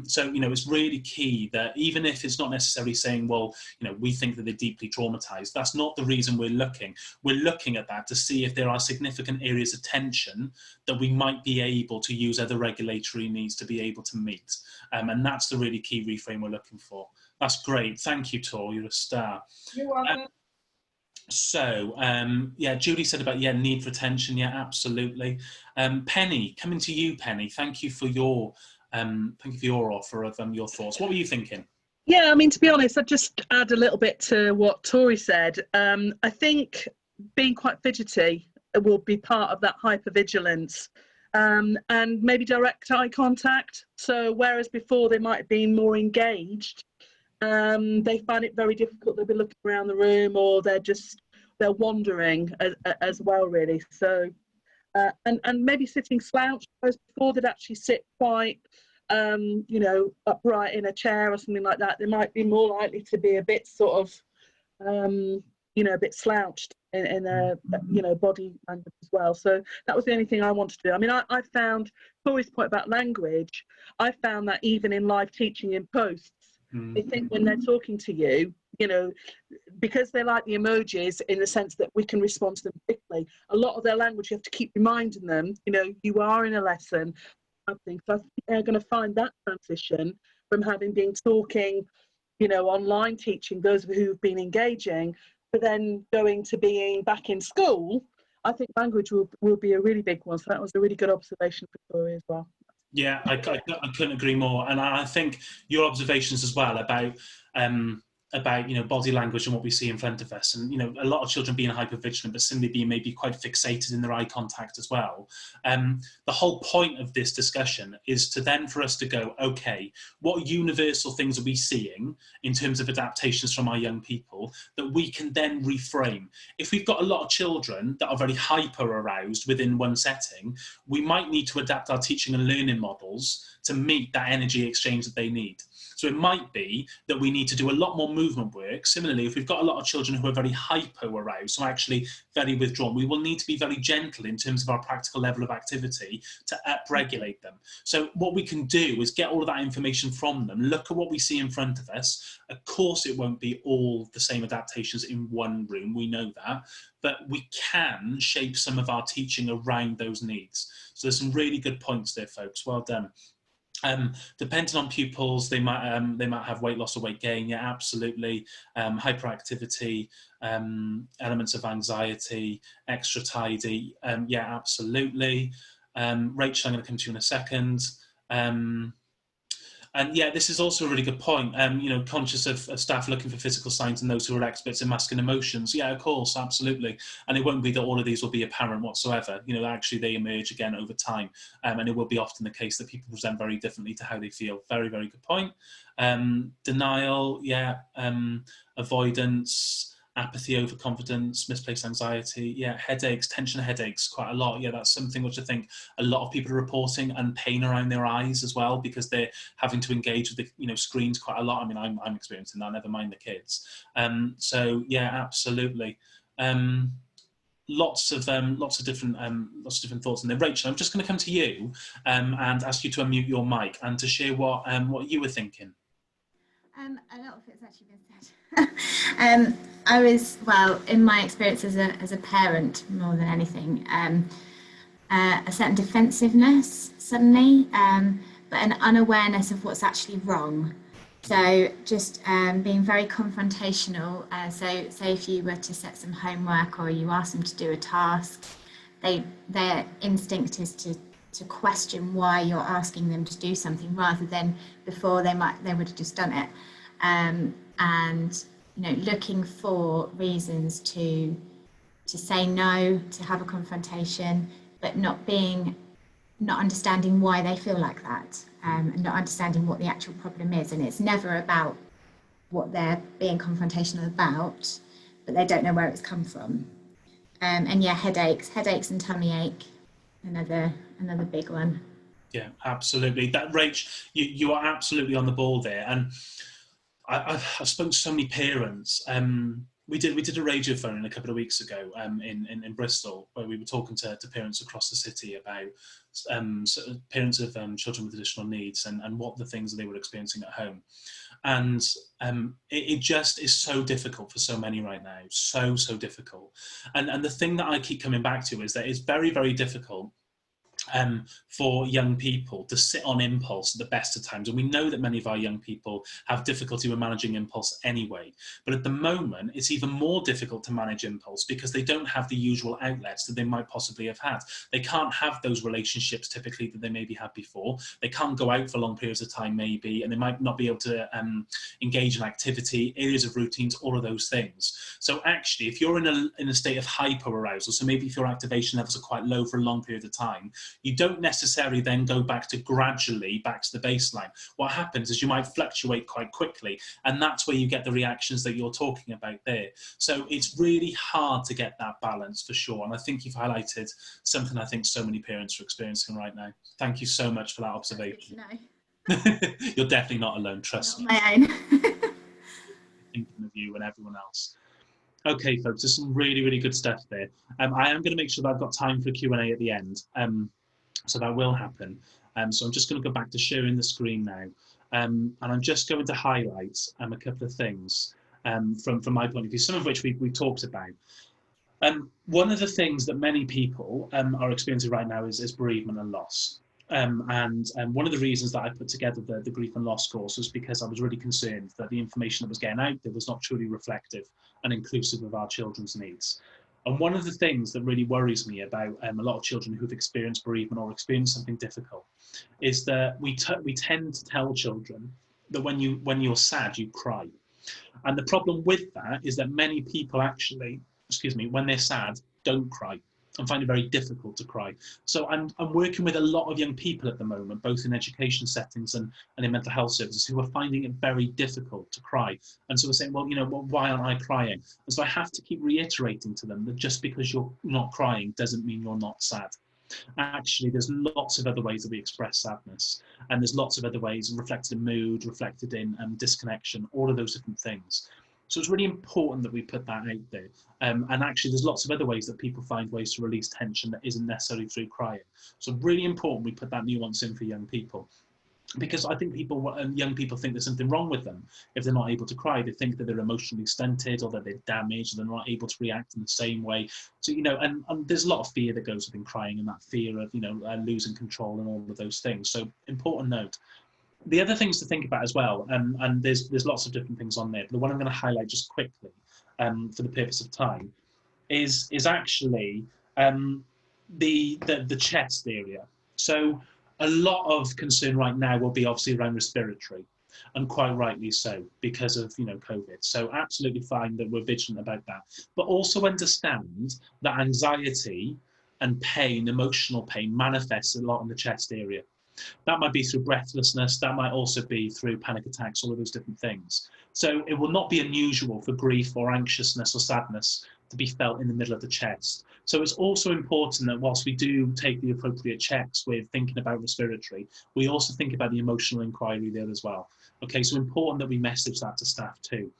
A: So, you know, it's really key that even if it's not necessarily saying, well, you know, we think that they're deeply traumatized, that's not the reason we're looking. We're looking at that to see if there are significant areas of tension that we might be able to use other regulatory needs to be able to meet. And that's the really key reframe we're looking for. That's great. Thank you, Tor. You're a star.
B: You're welcome.
A: So, yeah, Julie said about, yeah, need for attention. Yeah, absolutely. Penny, coming to you, Penny. Thank you for your offer of your thoughts. What were you thinking?
D: Yeah, I mean, to be honest, I'd just add a little bit to what Tori said. I think being quite fidgety will be part of that hypervigilance, and maybe direct eye contact. So whereas before they might have been more engaged, they find it very difficult. They'll be looking around the room, or they're wandering as well, really. So, and maybe sitting slouched, whereas before they'd actually sit quite, you know, upright in a chair or something like that. They might be more likely to be a bit sort of, you know, a bit slouched in their, you know, body language as well. So that was the only thing I wanted to do. I mean, I found Tori's point about language. I found that even in live teaching in posts, I think when they're talking to you, you know, because they like the emojis in the sense that we can respond to them quickly, a lot of their language, you have to keep reminding them, you know, you are in a lesson. So I think they're going to find that transition from having been talking, you know, online teaching, those who've been engaging, but then going to being back in school. I think language will be a really big one. So that was a really good observation for Tori as well.
A: Yeah, I couldn't agree more. And I think your observations as well about you know, body language and what we see in front of us, and, you know, a lot of children being hypervigilant but simply being maybe quite fixated in their eye contact as well. The whole point of this discussion is to then for us to go, okay, what universal things are we seeing in terms of adaptations from our young people that we can then reframe? If we've got a lot of children that are very hyper aroused within one setting, we might need to adapt our teaching and learning models to meet that energy exchange that they need. So it might be that we need to do a lot more movement work. Similarly, if we've got a lot of children who are very hypo-aroused, so actually very withdrawn, we will need to be very gentle in terms of our practical level of activity to up-regulate them. So what we can do is get all of that information from them, look at what we see in front of us. Of course, it won't be all the same adaptations in one room, we know that, but we can shape some of our teaching around those needs. So there's some really good points there, folks. Well done. Depending on pupils, they might have weight loss or weight gain. Yeah, absolutely. Hyperactivity, elements of anxiety, extra tidy. Yeah, absolutely. Rachel, I'm going to come to you in a second. And yeah, this is also a really good point. Conscious of staff looking for physical signs and those who are experts in masking emotions. Yeah, of course, absolutely. And it won't be that all of these will be apparent whatsoever. Actually they emerge again over time. And it will be often the case that people present very differently to how they feel. Very, very good point. Denial, yeah. Avoidance, apathy, overconfidence, misplaced anxiety, yeah, headaches, tension headaches, quite a lot. Yeah, that's something which I think a lot of people are reporting, and pain around their eyes as well, because they're having to engage with the screens quite a lot. I mean, I'm experiencing that, never mind the kids. So yeah, absolutely. Lots of different thoughts in there. Rachel, I'm just going to come to you and ask you to unmute your mic and to share what you were thinking.
E: A lot of it's actually been said. I was, well, in my experience as a parent, more than anything, a certain defensiveness suddenly, but an unawareness of what's actually wrong. So just being very confrontational. So say if you were to set some homework or you ask them to do a task, their instinct is to question why you're asking them to do something, rather than before they would have just done it. And looking for reasons to say no, to have a confrontation, but not understanding why they feel like that, and not understanding what the actual problem is. And it's never about what they're being confrontational about, but they don't know where it's come from. And yeah, headaches and tummy ache, another big one.
A: Yeah, absolutely. That, Rach, you are absolutely on the ball there. And I've spoken to so many parents. We did a radio phone a couple of weeks ago in Bristol, where we were talking to parents across the city about parents of children with additional needs and what the things that they were experiencing at home. And it just is so difficult for so many right now, so difficult. And the thing that I keep coming back to is that it's very, very difficult for young people to sit on impulse at the best of times. And we know that many of our young people have difficulty with managing impulse anyway. But at the moment, it's even more difficult to manage impulse because they don't have the usual outlets that they might possibly have had. They can't have those relationships typically that they maybe had before. They can't go out for long periods of time maybe, and they might not be able to engage in activity, areas of routines, all of those things. So actually, if you're in a state of hyper-arousal, so maybe if your activation levels are quite low for a long period of time, you don't necessarily then go gradually back to the baseline. What happens is you might fluctuate quite quickly, and that's where you get the reactions that you're talking about there. So it's really hard to get that balance for sure. And I think you've highlighted something I think so many parents are experiencing right now. Thank you so much for that observation.
E: No.
A: You're definitely not alone, trust me.
E: My own.
A: Thinking of you and everyone else. Okay, folks, there's some really, really good stuff there. I am going to make sure that I've got time for Q&A at the end. So that will happen. So I'm just going to go back to sharing the screen now. And I'm just going to highlight a couple of things from my point of view, some of which we talked about. One of the things that many people are experiencing right now is bereavement and loss. And one of the reasons that I put together the grief and loss course was because I was really concerned that the information that was getting out there was not truly reflective and inclusive of our children's needs. And one of the things that really worries me about a lot of children who've experienced bereavement or experienced something difficult is that we tend to tell children that when you're sad, you cry. And the problem with that is that many people actually, when they're sad, don't cry and find it very difficult to cry. So I'm working with a lot of young people at the moment, both in education settings and in mental health services, who are finding it very difficult to cry. And so we're saying, well, why aren't I crying? And so I have to keep reiterating to them that just because you're not crying doesn't mean you're not sad. Actually, there's lots of other ways that we express sadness, and there's lots of other ways reflected in mood, reflected in disconnection, all of those different things. So it's really important that we put that out there. And actually, there's lots of other ways that people find ways to release tension that isn't necessarily through crying. So really important we put that nuance in for young people. Because I think young people think there's something wrong with them if they're not able to cry. They think that they're emotionally stunted or that they're damaged, or they're not able to react in the same way. So, and there's a lot of fear that goes within crying, and that fear of, losing control and all of those things. So important note. The other things to think about as well, and there's lots of different things on there, but the one I'm going to highlight just quickly for the purpose of time is actually the chest area. So a lot of concern right now will be obviously around respiratory, and quite rightly so, because of, you know, COVID. So absolutely fine that we're vigilant about that, but also understand that anxiety and pain, emotional pain, manifests a lot in the chest area. That might be through breathlessness, that might also be through panic attacks, all of those different things. So it will not be unusual for grief or anxiousness or sadness to be felt in the middle of the chest. So it's also important that whilst we do take the appropriate checks with thinking about respiratory, we also think about the emotional inquiry there as well. Okay, so important that we message that to staff too.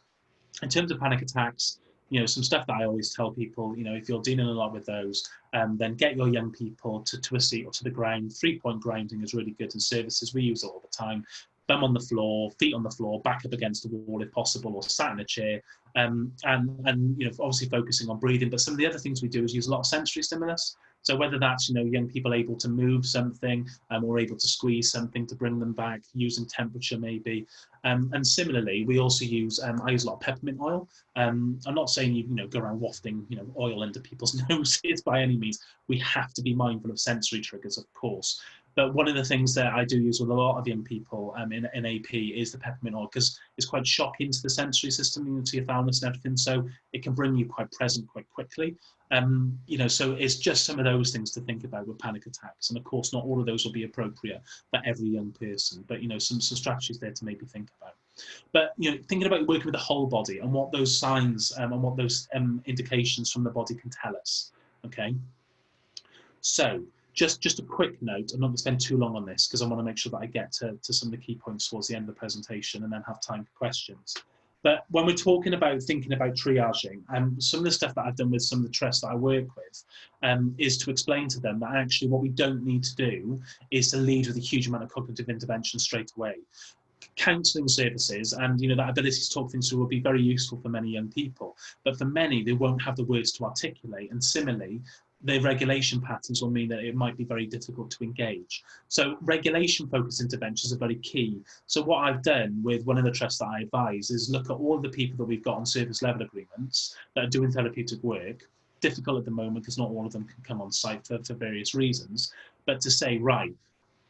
A: In terms of panic attacks, you know, some stuff that I always tell people, you know, if you're dealing a lot with those, then get your young people to a seat or to the ground. 3-point grounding is really good in services. We use it all the time. Bum on the floor, feet on the floor, back up against the wall if possible, or sat in a chair. And you know, obviously focusing on breathing. But some of the other things we do is use a lot of sensory stimulus. So whether that's, you know, young people able to move something, or able to squeeze something to bring them back, using temperature maybe. And similarly, we also use, I use a lot of peppermint oil. I'm not saying you know, go around wafting, you know, oil into people's noses by any means. We have to be mindful of sensory triggers, of course. But one of the things that I do use with a lot of young people in AP is the peppermint oil, because it's quite shocking to the sensory system, you know, to your thalamus and everything. So it can bring you quite present quite quickly. You know, so it's just some of those things to think about with panic attacks. And of course, not all of those will be appropriate for every young person, but, you know, some strategies there to maybe think about. But, you know, thinking about working with the whole body and what those signs and what those indications from the body can tell us. Okay. So just a quick note, I'm not going to spend too long on this because I want to make sure that I get to some of the key points towards the end of the presentation and then have time for questions. But when we're talking about thinking about triaging, some of the stuff that I've done with some of the trusts that I work with is to explain to them that actually what we don't need to do is to lead with a huge amount of cognitive intervention straight away. Counselling services and, you know, that ability to talk things through will be very useful for many young people, but for many they won't have the words to articulate, and similarly their regulation patterns will mean that it might be very difficult to engage. So regulation focused interventions are very key. So what I've done with one of the trusts that I advise is look at all the people that we've got on service level agreements that are doing therapeutic work. Difficult at the moment because not all of them can come on site for various reasons, but to say, right,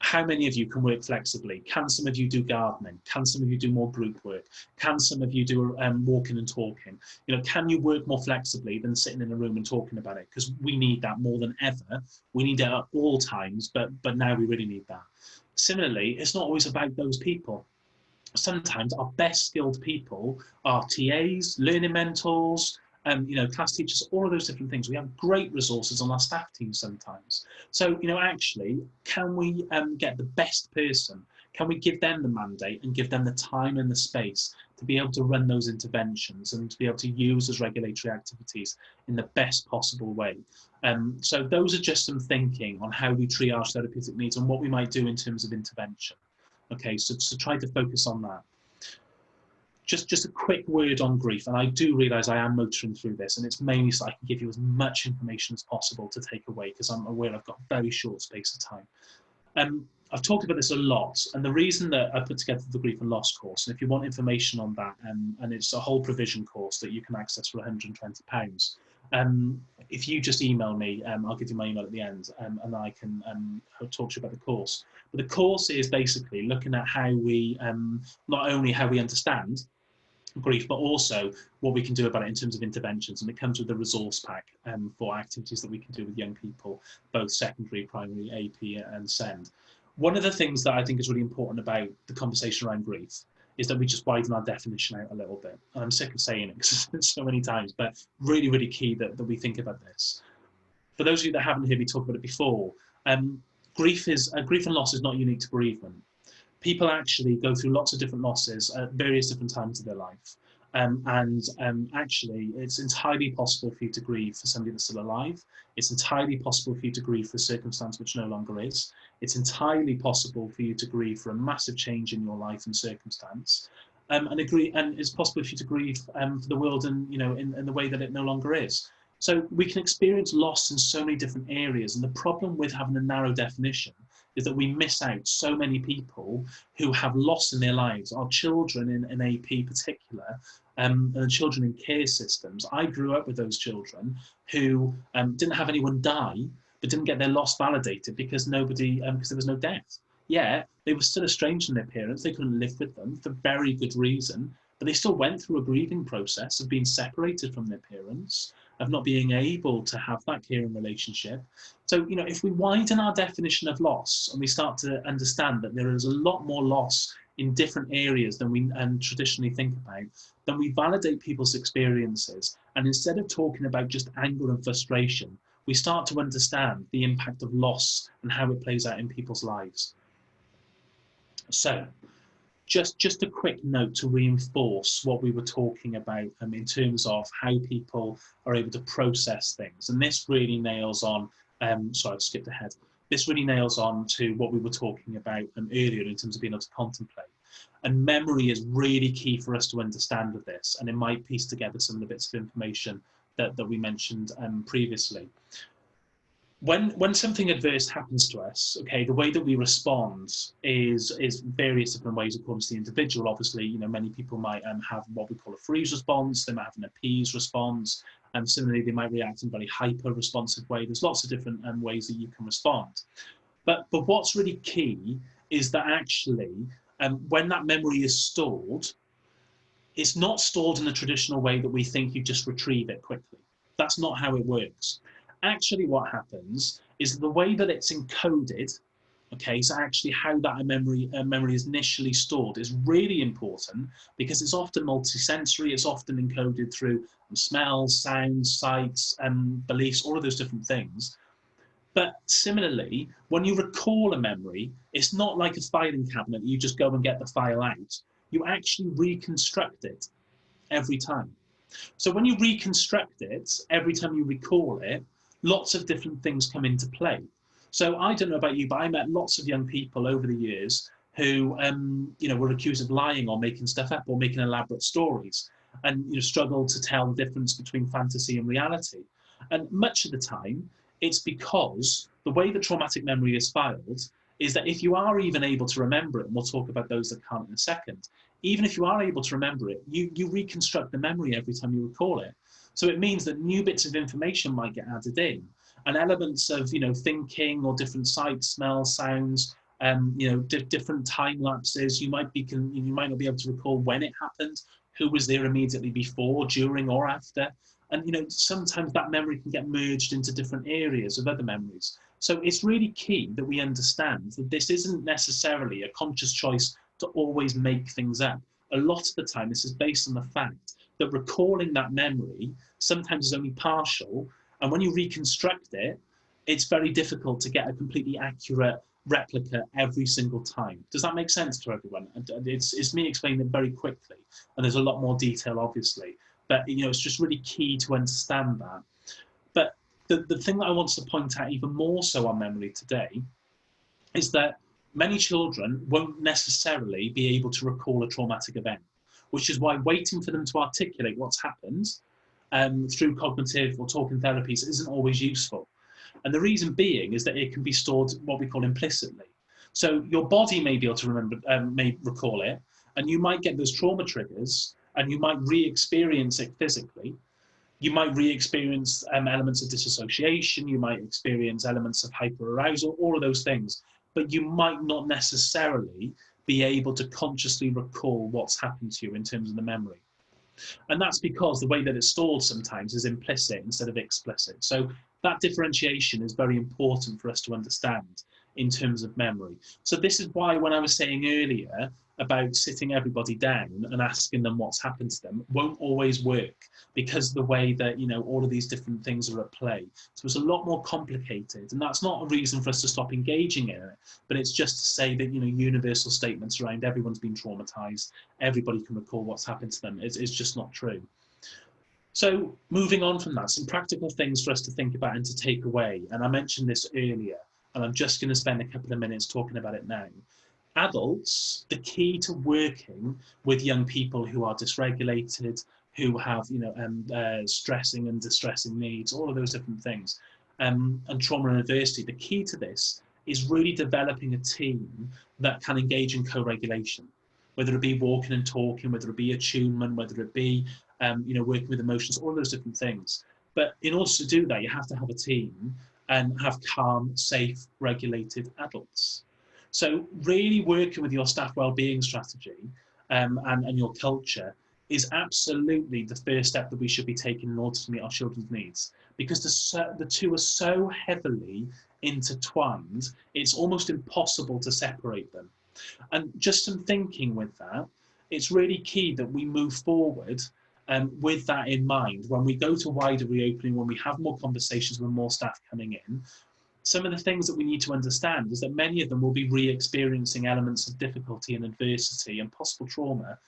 A: how many of you can work flexibly? Can some of you do gardening? Can some of you do more group work? Can some of you do walking and talking? You know, can you work more flexibly than sitting in a room and talking about it? Because we need that more than ever. We need it at all times, but now we really need that. Similarly, it's not always about those people. Sometimes our best skilled people are TAs, learning mentors, you know, class teachers, all of those different things. We have great resources on our staff team sometimes. So, you know, actually, can we get the best person? Can we give them the mandate and give them the time and the space to be able to run those interventions and to be able to use those regulatory activities in the best possible way? So those are just some thinking on how we triage therapeutic needs and what we might do in terms of intervention. Okay, so try to focus on that. Just a quick word on grief, and I do realise I am motoring through this, and it's mainly so I can give you as much information as possible to take away, because I'm aware I've got a very short space of time. I've talked about this a lot, and the reason that I put together the Grief and Loss course, and if you want information on that, and it's a whole provision course that you can access for £120, if you just email me, I'll give you my email at the end, and I can talk to you about the course. But the course is basically looking at how we, not only how we understand grief, but also what we can do about it in terms of interventions. And it comes with a resource pack for activities that we can do with young people, both secondary, primary, AP and SEND. One of the things that I think is really important about the conversation around grief is that we just widen our definition out a little bit. And I'm sick of saying it so many times, but really, really key that we think about this. For those of you that haven't heard me talk about it before, grief and loss is not unique to bereavement. People actually go through lots of different losses at various different times of their life. Actually, it's entirely possible for you to grieve for somebody that's still alive. It's entirely possible for you to grieve for a circumstance which no longer is. It's entirely possible for you to grieve for a massive change in your life and circumstance. And it's possible for you to grieve for the world and, you know, in the way that it no longer is. So we can experience loss in so many different areas. And the problem with having a narrow definition is that we miss out so many people who have loss in their lives. Our children in AP particular, and the children in care systems. I grew up with those children who didn't have anyone die, but didn't get their loss validated because because there was no death. Yeah, they were still estranged from their parents. They couldn't live with them for very good reason, but they still went through a grieving process of being separated from their parents, of not being able to have that caring relationship. So, if we widen our definition of loss and we start to understand that there is a lot more loss in different areas than we traditionally think about, then we validate people's experiences. And instead of talking about just anger and frustration, we start to understand the impact of loss and how it plays out in people's lives. So, just a quick note to reinforce what we were talking about in terms of how people are able to process things. And this really nails on, sorry, I skipped ahead. This really nails on to what we were talking about earlier in terms of being able to contemplate. And memory is really key for us to understand of this, and it might piece together some of the bits of information that we mentioned previously. When something adverse happens to us, okay, the way that we respond is various different ways according to the individual. Obviously, many people might have what we call a freeze response. They might have an appease response, and similarly, they might react in a very hyper-responsive way. There's lots of different ways that you can respond. But what's really key is that actually, when that memory is stored, it's not stored in the traditional way that we think you just retrieve it quickly. That's not how it works. Actually, what happens is the way that it's encoded, okay, so actually how that memory is initially stored is really important, because it's often multisensory, it's often encoded through smells, sounds, sights, beliefs, all of those different things. But similarly, when you recall a memory, it's not like a filing cabinet, you just go and get the file out. You actually reconstruct it every time. So when you reconstruct it, every time you recall it, lots of different things come into play. So I don't know about you, but I met lots of young people over the years who, were accused of lying or making stuff up or making elaborate stories, and struggle to tell the difference between fantasy and reality. And much of the time, it's because the way the traumatic memory is filed is that if you are even able to remember it, and we'll talk about those that can't in a second, even if you are able to remember it, you reconstruct the memory every time you recall it. So it means that new bits of information might get added in, and elements of thinking or different sights, smells, sounds, different time lapses. You might not be able to recall when it happened, who was there immediately before, during, or after. And sometimes that memory can get merged into different areas of other memories. So it's really key that we understand that this isn't necessarily a conscious choice to always make things up. A lot of the time, this is based on the fact that recalling that memory sometimes is only partial, and when you reconstruct it, it's very difficult to get a completely accurate replica every single time. Does that make sense to everyone? It's me explaining it very quickly, and there's a lot more detail, obviously, but it's just really key to understand that. But the thing that I want to point out even more so on memory today is that many children won't necessarily be able to recall a traumatic event, which is why waiting for them to articulate what's happened through cognitive or talking therapies isn't always useful. And the reason being is that it can be stored what we call implicitly. So your body may be able to remember, may recall it, and you might get those trauma triggers, and you might re-experience it physically. You might re-experience elements of disassociation, you might experience elements of hyperarousal, all of those things, but you might not necessarily be able to consciously recall what's happened to you in terms of the memory. And that's because the way that it's stored sometimes is implicit instead of explicit. So that differentiation is very important for us to understand in terms of memory. So this is why when I was saying earlier about sitting everybody down and asking them what's happened to them won't always work, because the way that all of these different things are at play. So it's a lot more complicated, and that's not a reason for us to stop engaging in it, but it's just to say that universal statements around everyone's been traumatized, everybody can recall what's happened to them, it's just not true. So moving on from that, some practical things for us to think about and to take away, and I mentioned this earlier, and I'm just going to spend a couple of minutes talking about it now. Adults, the key to working with young people who are dysregulated, who have stressing and distressing needs, all of those different things, and trauma and adversity, the key to this is really developing a team that can engage in co-regulation, whether it be walking and talking, whether it be attunement, whether it be working with emotions, all those different things. But in order to do that, you have to have a team and have calm, safe, regulated adults. So really working with your staff wellbeing strategy and your culture is absolutely the first step that we should be taking in order to meet our children's needs, because the two are so heavily intertwined, it's almost impossible to separate them. And just some thinking with that, it's really key that we move forward with that in mind. When we go to wider reopening, when we have more conversations with more staff coming in, some of the things that we need to understand is that many of them will be re-experiencing elements of difficulty and adversity and possible trauma.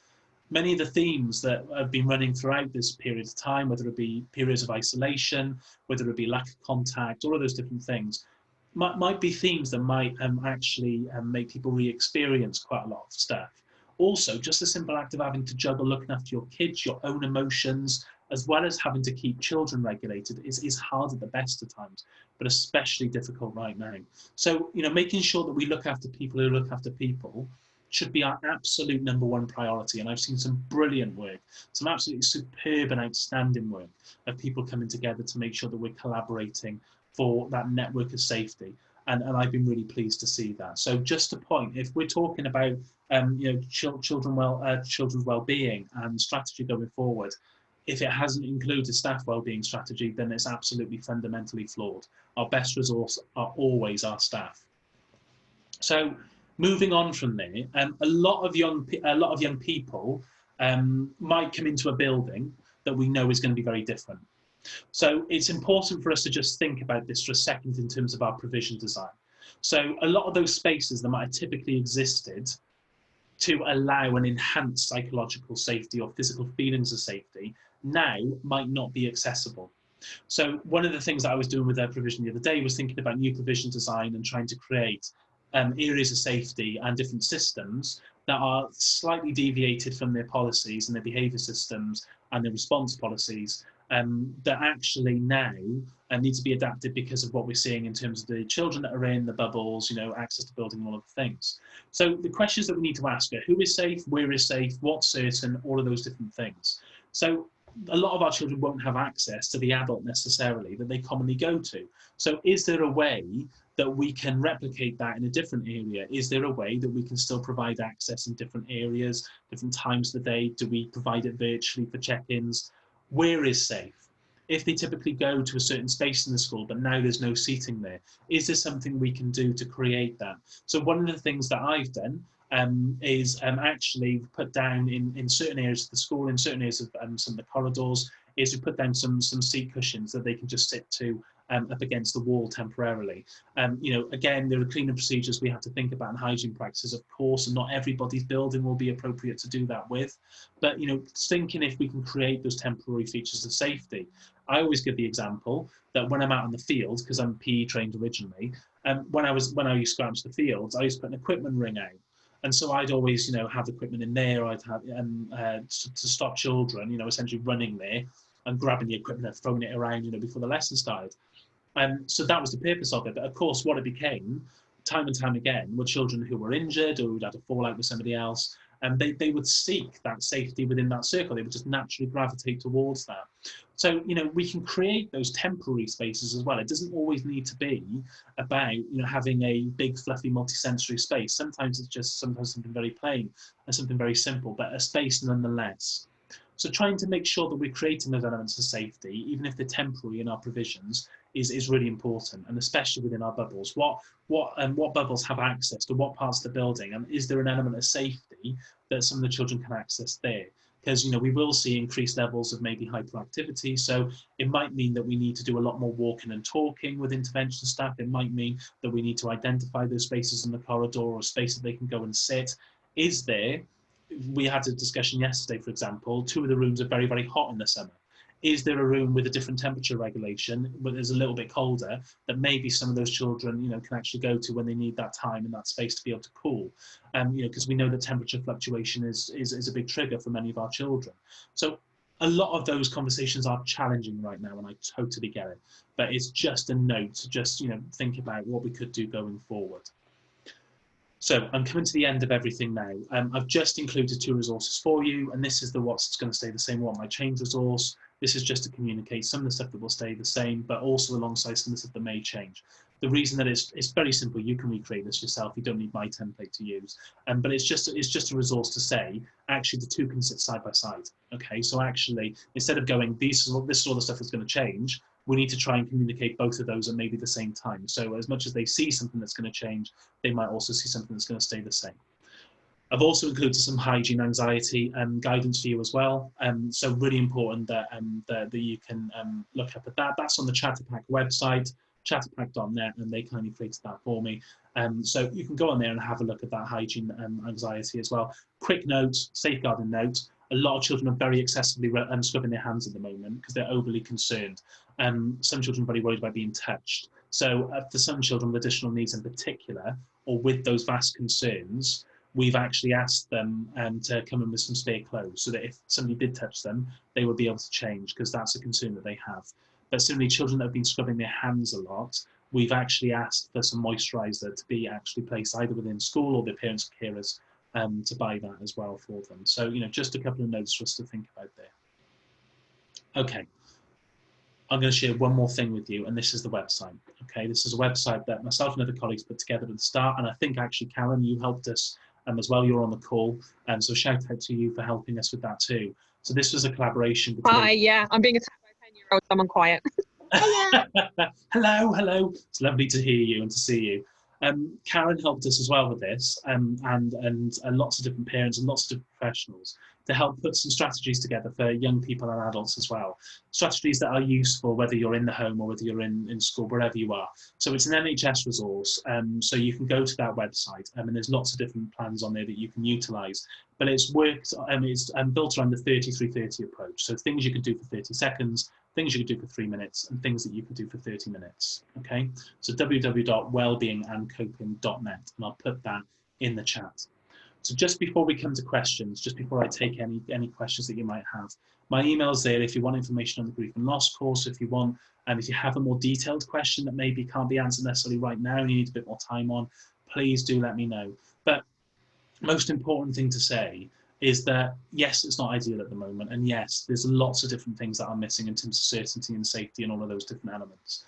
A: Many of the themes that have been running throughout this period of time, whether it be periods of isolation, whether it be lack of contact, all of those different things, might be themes that might actually make people re-experience quite a lot of stuff. Also, just the simple act of having to juggle looking after your kids, your own emotions, as well as having to keep children regulated is hard at the best of times, but especially difficult right now. So, making sure that we look after people who look after people should be our absolute #1 priority. And I've seen some brilliant work, some absolutely superb and outstanding work of people coming together to make sure that we're collaborating for that network of safety. And I've been really pleased to see that. So just a point, if we're talking about children's well-being and strategy going forward, if it hasn't included staff well-being strategy, then it's absolutely fundamentally flawed. Our best resource are always our staff. So moving on from there, a lot of young people might come into a building that we know is going to be very different. So it's important for us to just think about this for a second in terms of our provision design. So a lot of those spaces that might have typically existed to allow and enhance psychological safety or physical feelings of safety now might not be accessible. So one of the things that I was doing with their provision the other day was thinking about new provision design and trying to create areas of safety and different systems that are slightly deviated from their policies and their behaviour systems and their response policies that actually now need to be adapted because of what we're seeing in terms of the children that are in the bubbles, access to building, all of the things. So the questions that we need to ask are: who is safe, where is safe, what's certain, all of those different things. So a lot of our children won't have access to the adult necessarily that they commonly go to. So is there a way that we can replicate that in a different area? Is there a way that we can still provide access in different areas, different times of the day? Do we provide it virtually for check-ins? Where is safe? If they typically go to a certain space in the school, but now there's no seating there, is there something we can do to create that? So one of the things that I've done is actually put down in certain areas of the school, in certain areas of some of the corridors, is we put down some seat cushions that they can just sit to up against the wall temporarily. Again, there are cleaning procedures we have to think about and hygiene practices, of course, and not everybody's building will be appropriate to do that with. But, thinking if we can create those temporary features of safety. I always give the example that when I'm out on the field, because I'm PE trained originally, when I used to go out to the fields, I used to put an equipment ring out. And so I'd always, have equipment in there. I'd have to stop children, essentially running there and grabbing the equipment and throwing it around, before the lesson started. So that was the purpose of it. But of course, what it became, time and time again, were children who were injured or who'd had a fallout with somebody else, and they would seek that safety within that circle. They would just naturally gravitate towards that. So, we can create those temporary spaces as well. It doesn't always need to be about, having a big, fluffy, multi-sensory space. Sometimes it's just something very plain and something very simple, but a space nonetheless. So trying to make sure that we're creating those elements of safety, even if they're temporary in our provisions, is really important, and especially within our bubbles. What bubbles have access to what parts of the building, and is there an element of safety that some of the children can access there? Because we will see increased levels of maybe hyperactivity, so it might mean that we need to do a lot more walking and talking with intervention staff. It might mean that we need to identify those spaces in the corridor or a space that they can go and sit. Is there? We had a discussion yesterday, for example, 2 of the rooms are very, very hot in the summer. Is there a room with a different temperature regulation, where there's a little bit colder, that maybe some of those children, can actually go to when they need that time and that space to be able to cool? Because we know that temperature fluctuation is a big trigger for many of our children. So a lot of those conversations are challenging right now, and I totally get it. But it's just a note to just, think about what we could do going forward. So I'm coming to the end of everything now. I've just included 2 resources for you, and this is the what's going to stay the same, what might change resource. This is just to communicate some of the stuff that will stay the same, but also alongside some of the stuff that may change. The reason that it's very simple, you can recreate this yourself, you don't need my template to use, but it's just a resource to say, actually the two can sit side by side, okay? So actually, instead of going, this is all the stuff that's going to change, we need to try and communicate both of those at maybe the same time. So as much as they see something that's going to change, they might also see something that's going to stay the same. I've also included some hygiene anxiety guidance for you as well. So really important that, that you can look up at that. That's on the Chatterpack website, chatterpack.net, and they kindly created that for me. So you can go on there and have a look at that hygiene anxiety as well. Quick note, safeguarding note, a lot of children are very excessively scrubbing their hands at the moment because they're overly concerned. Some children are very worried about being touched. So for some children with additional needs in particular, or with those vast concerns, we've actually asked them to come in with some spare clothes so that if somebody did touch them, they would be able to change, because that's a concern that they have. But similarly, children that have been scrubbing their hands a lot, we've actually asked for some moisturiser to be actually placed either within school or their parents or carers to buy that as well for them. So, you know, just a couple of notes for us to think about there. Okay. I'm going to share one more thing with you, and this is the website. Okay, this is a website that myself and other colleagues put together at the start, and I think actually, Karen, you helped us as well. You're on the call, and so shout out to you for helping us with that too. So this was a collaboration between...
F: Hi, yeah, I'm being attacked by a 10-year-old, someone quiet.
A: Hello, hello. It's lovely to hear you and to see you. Karen helped us as well with this, and lots of different parents and lots of different professionals to help put some strategies together for young people and adults as well. Strategies that are useful whether you're in the home or whether you're in school, wherever you are. So it's an NHS resource, so you can go to that website, and there's lots of different plans on there that you can utilise. But it's worked, it's built around the 30-3-30 approach. So things you could do for 30 seconds, things you could do for 3 minutes, and things that you could do for 30 minutes, okay? So www.wellbeingandcoping.net, and I'll put that in the chat. So just before we come to questions, just before I take any questions that you might have, my email's there if you want information on the grief and loss course, if you want, if you have a more detailed question that maybe can't be answered necessarily right now and you need a bit more time on, please do let me know. But most important thing to say is that, yes, it's not ideal at the moment, and yes, there's lots of different things that are missing in terms of certainty and safety and all of those different elements.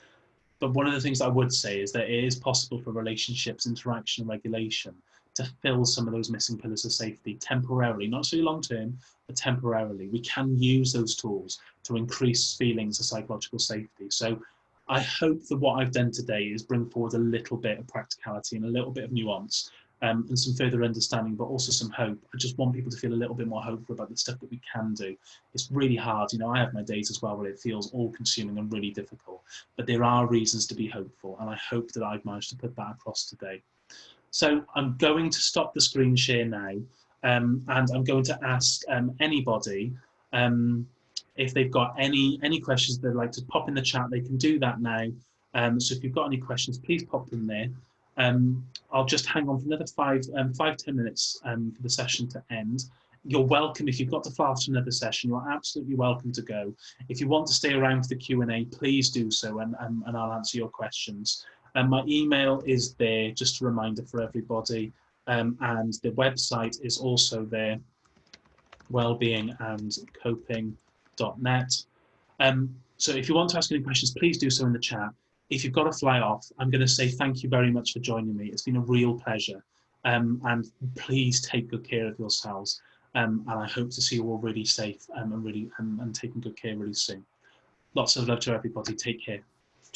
A: But one of the things I would say is that it is possible for relationships, interaction, and regulation to fill some of those missing pillars of safety temporarily, not so long term, but temporarily. We can use those tools to increase feelings of psychological safety. So I hope that what I've done today is bring forward a little bit of practicality and a little bit of nuance, and some further understanding, but also some hope. I just want people to feel a little bit more hopeful about the stuff that we can do. It's really hard, you know, I have my days as well where it feels all consuming and really difficult, but there are reasons to be hopeful, and I hope that I've managed to put that across today. So I'm going to stop the screen share now, and I'm going to ask anybody if they've got any questions they'd like to pop in the chat. They can do that now. So if you've got any questions, please pop them there. I'll just hang on for another 5-10 minutes for the session to end. You're welcome, if you've got to fly off to another session, you're absolutely welcome to go. If you want to stay around for the Q&A, please do so, and I'll answer your questions. My email is there, just a reminder for everybody, and the website is also there, wellbeingandcoping.net. So if you want to ask any questions, please do so in the chat. If you've got to fly off, I'm going to say thank you very much for joining me. It's been a real pleasure, and please take good care of yourselves, and I hope to see you all really safe and taking good care really soon. Lots of love to everybody. Take care.